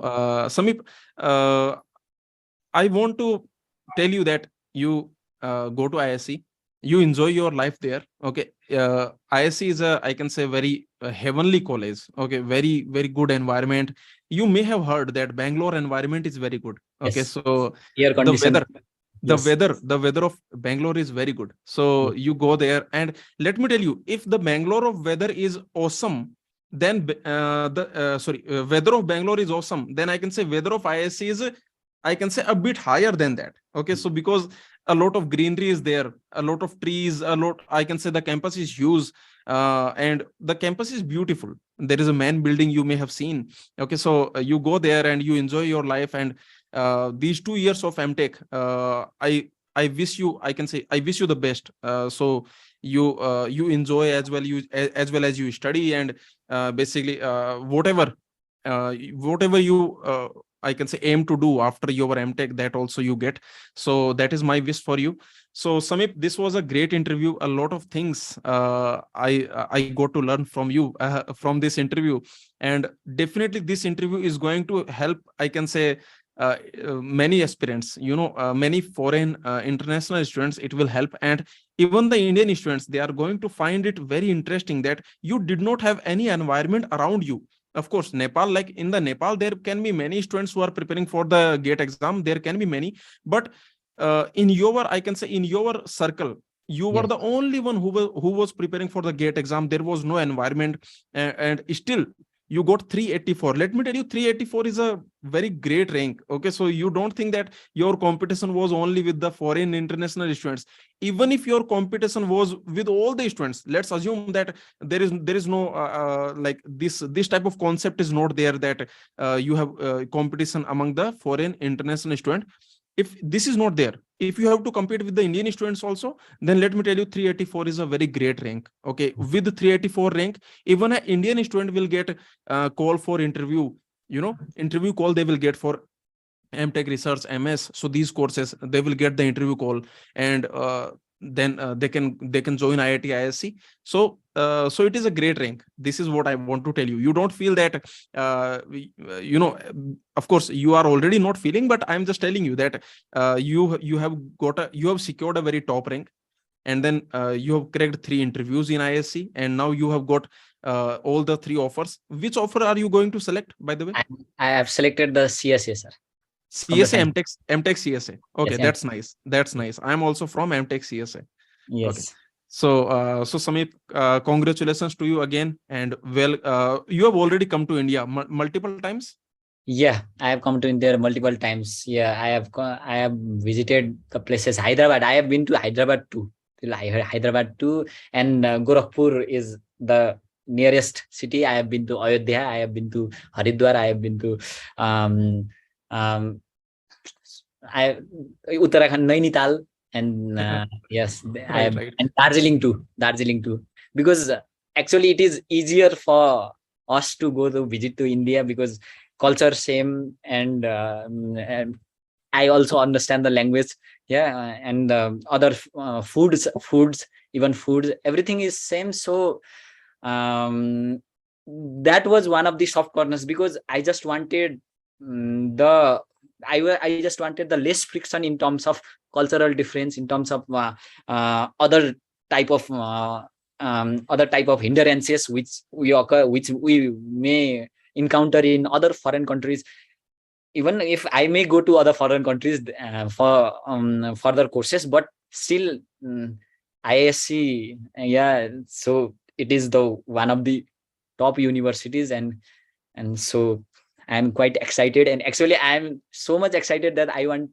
Samip, I want to tell you that you go to IISc, you enjoy your life there. Okay, IISc is a, I can say, very heavenly college. Okay, very very good environment. You may have heard that Bangalore environment is very good. Okay, Yes. so Air the condition. weather, Yes. the weather of Bangalore is very good. So you go there, and let me tell you, if the Bangalore of weather is awesome, then weather of Bangalore is awesome, then I can say weather of IISc is, I can say, a bit higher than that. Okay, so because a lot of greenery is there, a lot of trees, a lot, I can say the campus is huge, and the campus is beautiful. There is a man building you may have seen. Okay, so you go there and you enjoy your life. And these 2 years of MTech, I wish you, I can say, I wish you the best. So you enjoy as well, as well as you study, and basically whatever you I can say aim to do after your MTech, that also you get. So that is my wish for you. So Samip, this was a great interview. A lot of things I got to learn from you from this interview, and definitely this interview is going to help, I can say, many aspirants, many foreign international students. It will help, and even the Indian students, they are going to find it very interesting that you did not have any environment around you. Of course, Nepal, like in the Nepal, there can be many students who are preparing for the GATE exam. There can be many, but in your, I can say, in your circle, you were Yes. the only one who was preparing for the GATE exam. There was no environment, and still you got 384. Let me tell you, 384 is a very great rank. Okay, so you don't think that your competition was only with the foreign international students. Even if your competition was with all the students, let's assume that there is no like this type of concept is not there, that you have competition among the foreign international student. If this is not there, if you have to compete with the Indian students also, then let me tell you, 384 is a very great rank. Okay, with 384 rank, even an Indian student will get call for interview. Interview call they will get for MTech research, MS. So these courses, they will get the interview call, and then they can join IIT ISC. So it is a great rank. This is what I want to tell you. You don't feel that of course you are already not feeling, but I'm just telling you that you have secured a very top rank, and then you have cracked 3 interviews in ISC, and now you have got all the 3 offers. Which offer are you going to select, by the way? I have selected the CSE, sir. From the CSA, center. MTech CSA. Okay, Yes. that's nice. That's nice. I'm also from MTech CSA. Okay. Yes. So Samit, congratulations to you again. And well, you have already come to India multiple times. Yeah, I have come to India multiple times. Yeah, I have visited the places. Hyderabad. I have been to Hyderabad too. Hyderabad too, and Gorakhpur is the nearest city. I have been to Ayodhya. I have been to Haridwar. I have been to um, um, I Uttarakhand, Nainital, and yes, I Right, have, right. and Darjeeling too, because actually it is easier for us to go to visit to India because culture same, and I also understand the language. Yeah, and other foods, even foods, everything is same. So um, that was one of the soft corners because I just wanted the I just wanted the less friction in terms of cultural difference, in terms of other type of hindrances which we may encounter in other foreign countries. Even if I may go to other foreign countries for further courses, but still IISc, yeah. So it is the one of the top universities, and so I'm quite excited. And actually, I'm so much excited that I want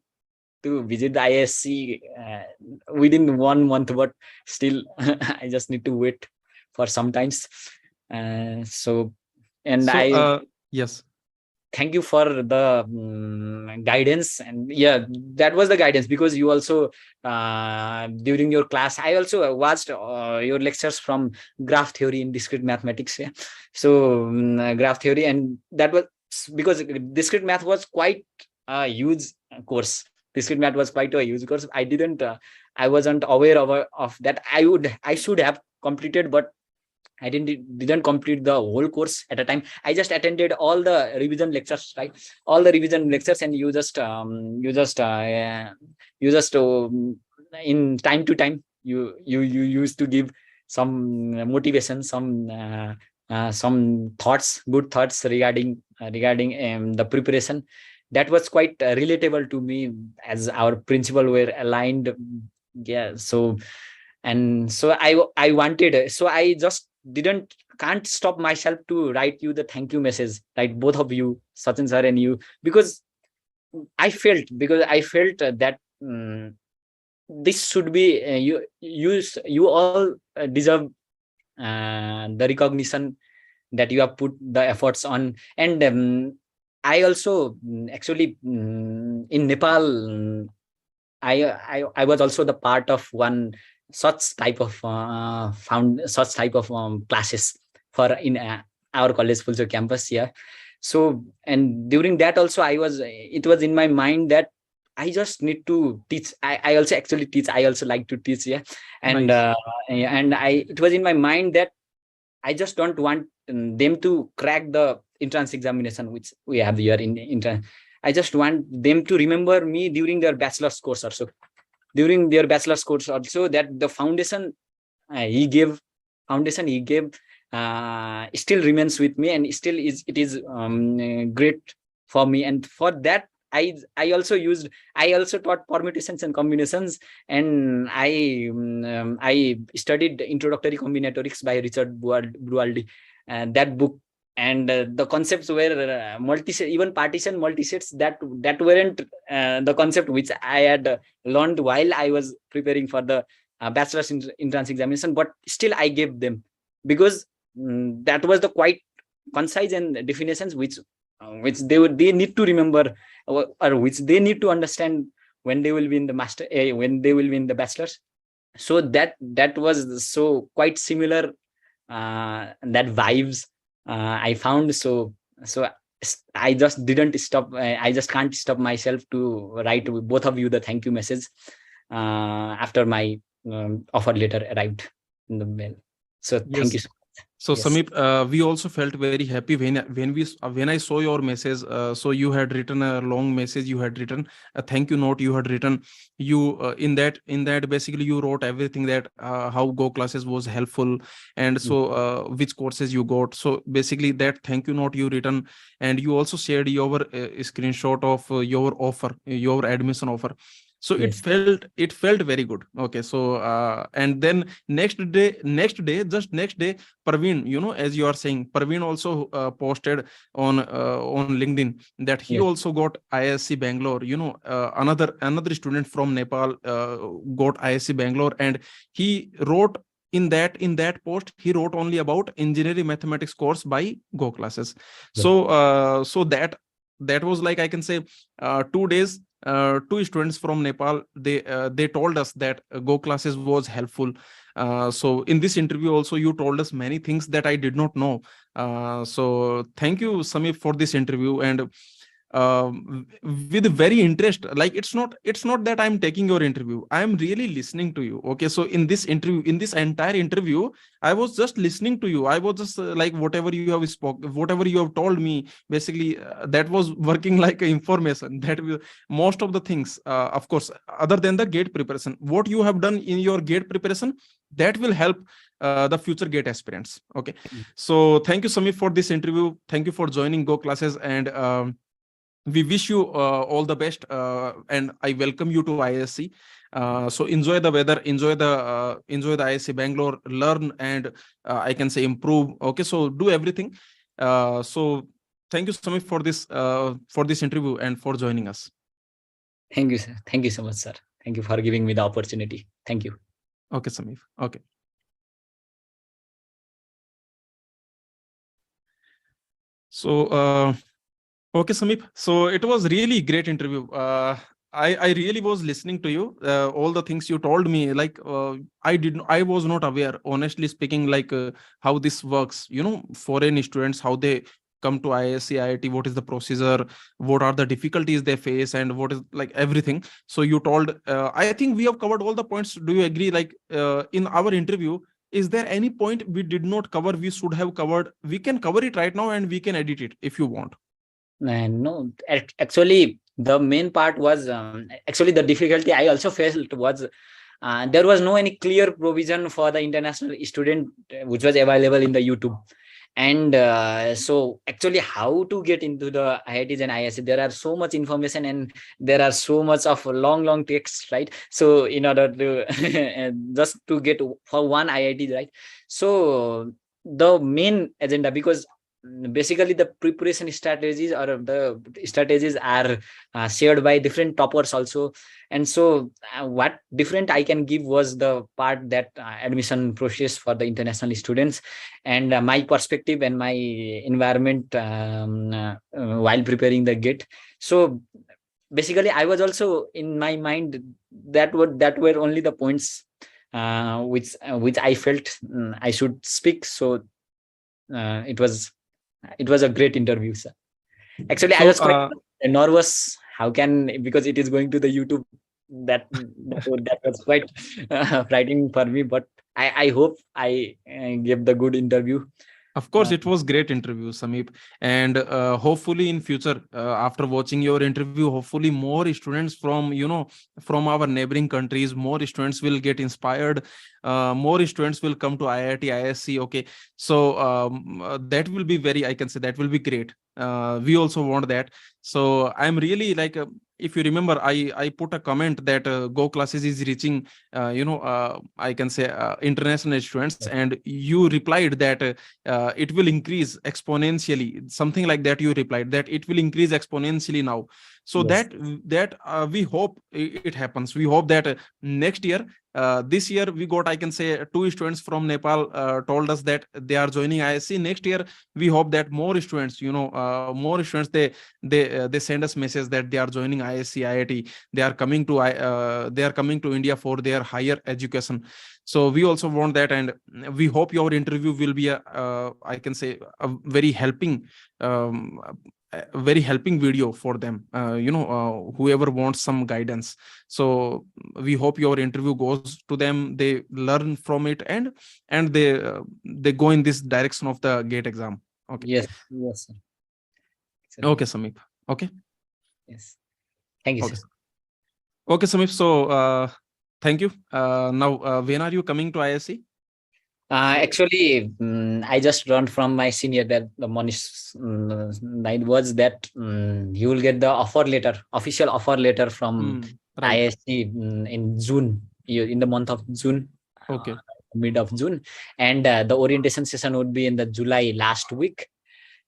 to visit the IISc within 1 month, but still, I just need to wait for some times. So, and So I yes. thank you for the guidance. And yeah, that was the guidance because you also during your class I also watched your lectures from graph theory in discrete mathematics. Yeah, so graph theory, and that was because discrete math was quite a huge course discrete math was quite a huge course. I wasn't aware of that. I should have completed, but I didn't complete the whole course at a time. I just attended all the revision lectures, right? All the revision lectures, and you just in time to time you used to give some motivation, some thoughts, good thoughts regarding the preparation. That was quite relatable to me, as our principal were aligned. Yeah, so and so I wanted, so I just can't stop myself to write you the thank you message, right? Both of you, Sachin sir and you, because I felt that this should be you all deserve the recognition that you have put the efforts on. And I also actually in Nepal, I was also the part of one such type of classes for in our college Fuljo campus. Yeah. So, and during that also it was in my mind that I just need to teach. I also actually teach. I also like to teach. Yeah. And Nice. it was in my mind that I just don't want them to crack the entrance examination which we have here in entrance. I just want them to remember me during their bachelor's course also. During their bachelor's course also, that the he gave foundation he gave still remains with me, and still is great for me. And for that, I also taught permutations and combinations, and I studied introductory combinatorics by Richard Bualdi, and that book. And the concepts were multi-set, even partition multi-sets, that weren't the concept which I had learned while I was preparing for the bachelor's entrance examination, but still I gave them, because that was the quite concise and definitions which they need to remember, or which they need to understand when they will be in the when they will be in the bachelor's. So that was so quite similar, that vibes I found. So I just didn't stop. I just can't stop myself to write with both of you the thank you message after my offer letter arrived in the mail. So thank Yes. you so much. So Yes. Samip, we also felt very happy when I saw your message. So you had written a long message. You had written a thank you note. You had written in that basically you wrote everything, that how Go classes was helpful, and so which courses you got. So basically that thank you note you written, and you also shared your screenshot of your offer, your admission offer. So Yes. it felt very good. Okay, so and then just next day, Parveen, as you are saying, Parveen also posted on LinkedIn that he Yes. also got IISc Bangalore. Another student from Nepal got IISc Bangalore, and he wrote in that post, he wrote only about engineering mathematics course by Go classes. Yes. So that was like, I can say, 2 days. Two students from Nepal, they told us that Go classes was helpful. So in this interview also, you told us many things that I did not know. So thank you, Samip, for this interview. And with very interest, like it's not that I'm taking your interview, I'm really listening to you. Okay, so in this entire interview, I was just listening to you. I was just like, whatever you have told me, basically that was working like information most of the things, of course, other than the gate preparation, what you have done in your gate preparation, that will help the future gate aspirants. Okay, so thank you, Samip, for this interview. Thank you for joining Go classes, and we wish you all the best, and I welcome you to IISc. So enjoy the weather, enjoy the IISc Bangalore, learn, and I can say improve. Okay, so do everything. So thank you, Samit, for this interview and for joining us. Thank you, sir. Thank you so much, sir. Thank you for giving me the opportunity. Thank you. Okay, Samit. Okay. So okay, Samip. So it was really great interview. I really was listening to you. All the things you told me, like I was not aware, honestly speaking, like how this works. Foreign students, how they come to IISc, IIT, what is the procedure, what are the difficulties they face, and what is like everything. So you told, I think we have covered all the points. Do you agree? Like in our interview, is there any point we did not cover? We should have covered. We can cover it right now, and we can edit it if you want. No, actually, the main part was actually the difficulty I also felt was there was no any clear provision for the international student which was available in the YouTube. And so actually how to get into the IITs and IISc, there are so much information and there are so much of long texts, right? So in order to just to get for one IIT, right? So the main agenda, because basically the preparation strategies or the strategies are shared by different toppers also. And so what different I can give was the part that admission process for the international students, and my perspective and my environment while preparing the GATE. So basically I was also in my mind that were only the points which I felt I should speak. So it was a great interview, sir. Actually, I So was quite nervous. How can, because it is going to the YouTube, that was quite frightening for me. But I hope I gave the good interview. of course, Uh, it was great interview, Samip, and hopefully in future, after watching your interview, hopefully more students from from our neighboring countries, more students will get inspired. More students will come to IIT, IISc. Okay, so that will be very, I can say that will be great. We also want that. So I'm really like. If you remember, I put a comment that Go Classes is reaching, I can say international students, and you replied that it will increase exponentially, something like that. You replied that it will increase exponentially now. So yes. that we hope it happens. We hope that next year, this year we got, I can say, two students from Nepal told us that they are joining IISc. Next year we hope that more students, more students, they send us message that they are joining IISc, IIT. They are coming to they are coming to India for their higher education. So we also want that, and we hope your interview will be I can say a very helping, um, a very helping video for them, whoever wants some guidance. So we hope your interview goes to them, they learn from it, and they go in this direction of the GATE exam. Okay. Yes. Yes, sir. Okay, Excellent. Samip. Okay. Yes. Thank you, Okay. sir. Okay, Samip. So thank you. Now, when are you coming to ISC? Actually, I just learned from my senior that the Manish night was that you will get the offer letter, official offer letter from Right. ISC in June, in the month of June, Okay. mid of June, and the orientation session would be in the July last week.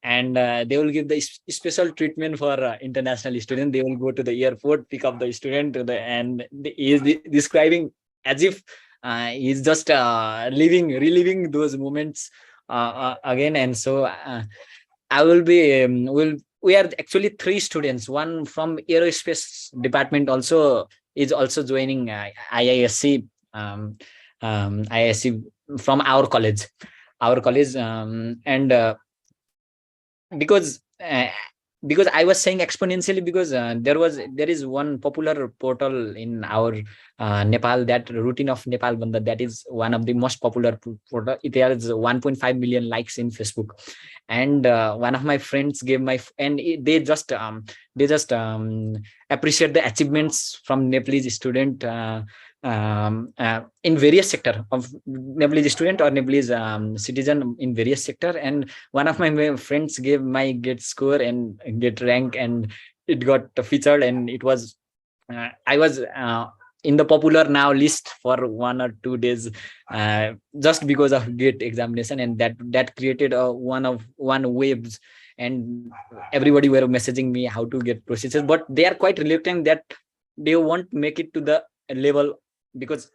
And they will give the special treatment for international student. They will go to the airport, pick up the student and he is describing as if he's just reliving those moments again. And so I will be we are actually three students. One from aerospace department also is also joining IISc, IISc from our college, and because because I was saying exponentially because there is one popular portal in our Nepal, that routine of Nepal Bandha, that is one of the most popular portal. It has 1.5 million likes in Facebook, and one of my friends gave they just appreciate the achievements from Nepalese student in various sector of Nepalese student or Nepalese citizen in various sector. And one of my friends gave my GATE score and GATE rank, and it got featured, and it was I was in the popular now list for 1 or 2 days just because of GATE examination, and that created one waves, and everybody were messaging me how to get processes, but they are quite reluctant that they won't make it to the level, because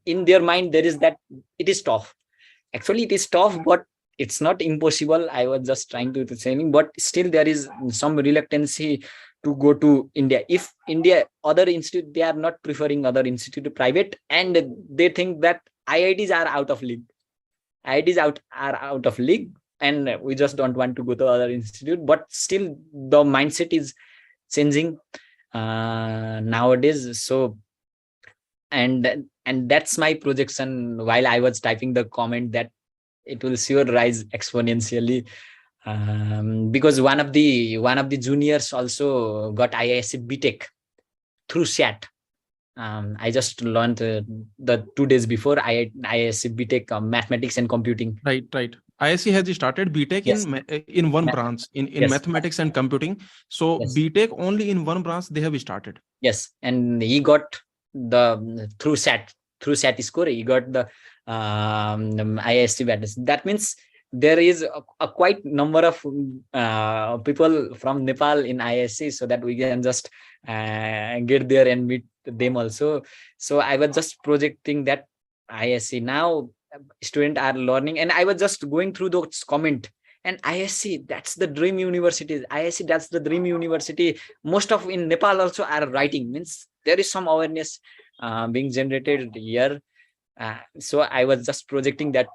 in their mind there is that it is tough. Actually, it is tough, but it's not impossible. I was just trying to saying, but still there is some reluctancy to go to India. If India, other institute, they are not preferring other institute to private, and they think that IITs are out of league. IITs are out of league, and we just don't want to go to other institute. But still the mindset is changing nowadays. So and that's my projection while I was typing the comment, that it will sure rise exponentially, because one of the juniors also got IISc BTech through SAT. I just learned the 2 days before IISc BTech mathematics and computing. Right. IISc has started BTech Yes. in one Math- branch in yes. mathematics and computing. So Yes. BTech only in one branch they have started. Yes, and he got the through SAT score, he got the IISc badges. That means there is a quite number of people from Nepal in IISc, so that we can just get there and meet them also. So I was just projecting that IISc now students are learning, and I was just going through those comment, and IISc, that's the dream university. IISc, that's the dream university. Most of in Nepal also are writing, means there is some awareness being generated here. So I was just projecting that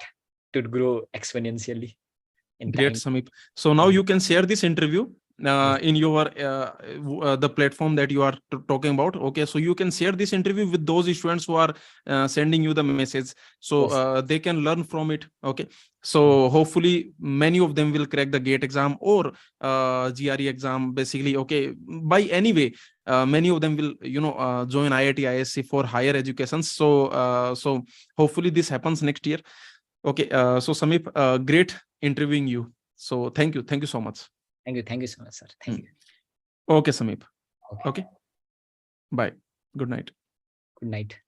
to grow exponentially in Great, time. Samip. So now you can share this interview in your the platform that you are talking about. Okay, so you can share this interview with those students who are sending you the message, so they can learn from it. Okay, so hopefully many of them will crack the GATE exam or GRE exam. Basically, okay, by anyway, many of them will join IIT ISC for higher education. So hopefully this happens next year. Okay, so Samip, great interviewing you. So thank you so much. Thank you so much, sir. Thank you. Okay, Samip. Okay. Okay. Bye. Good night. Good night.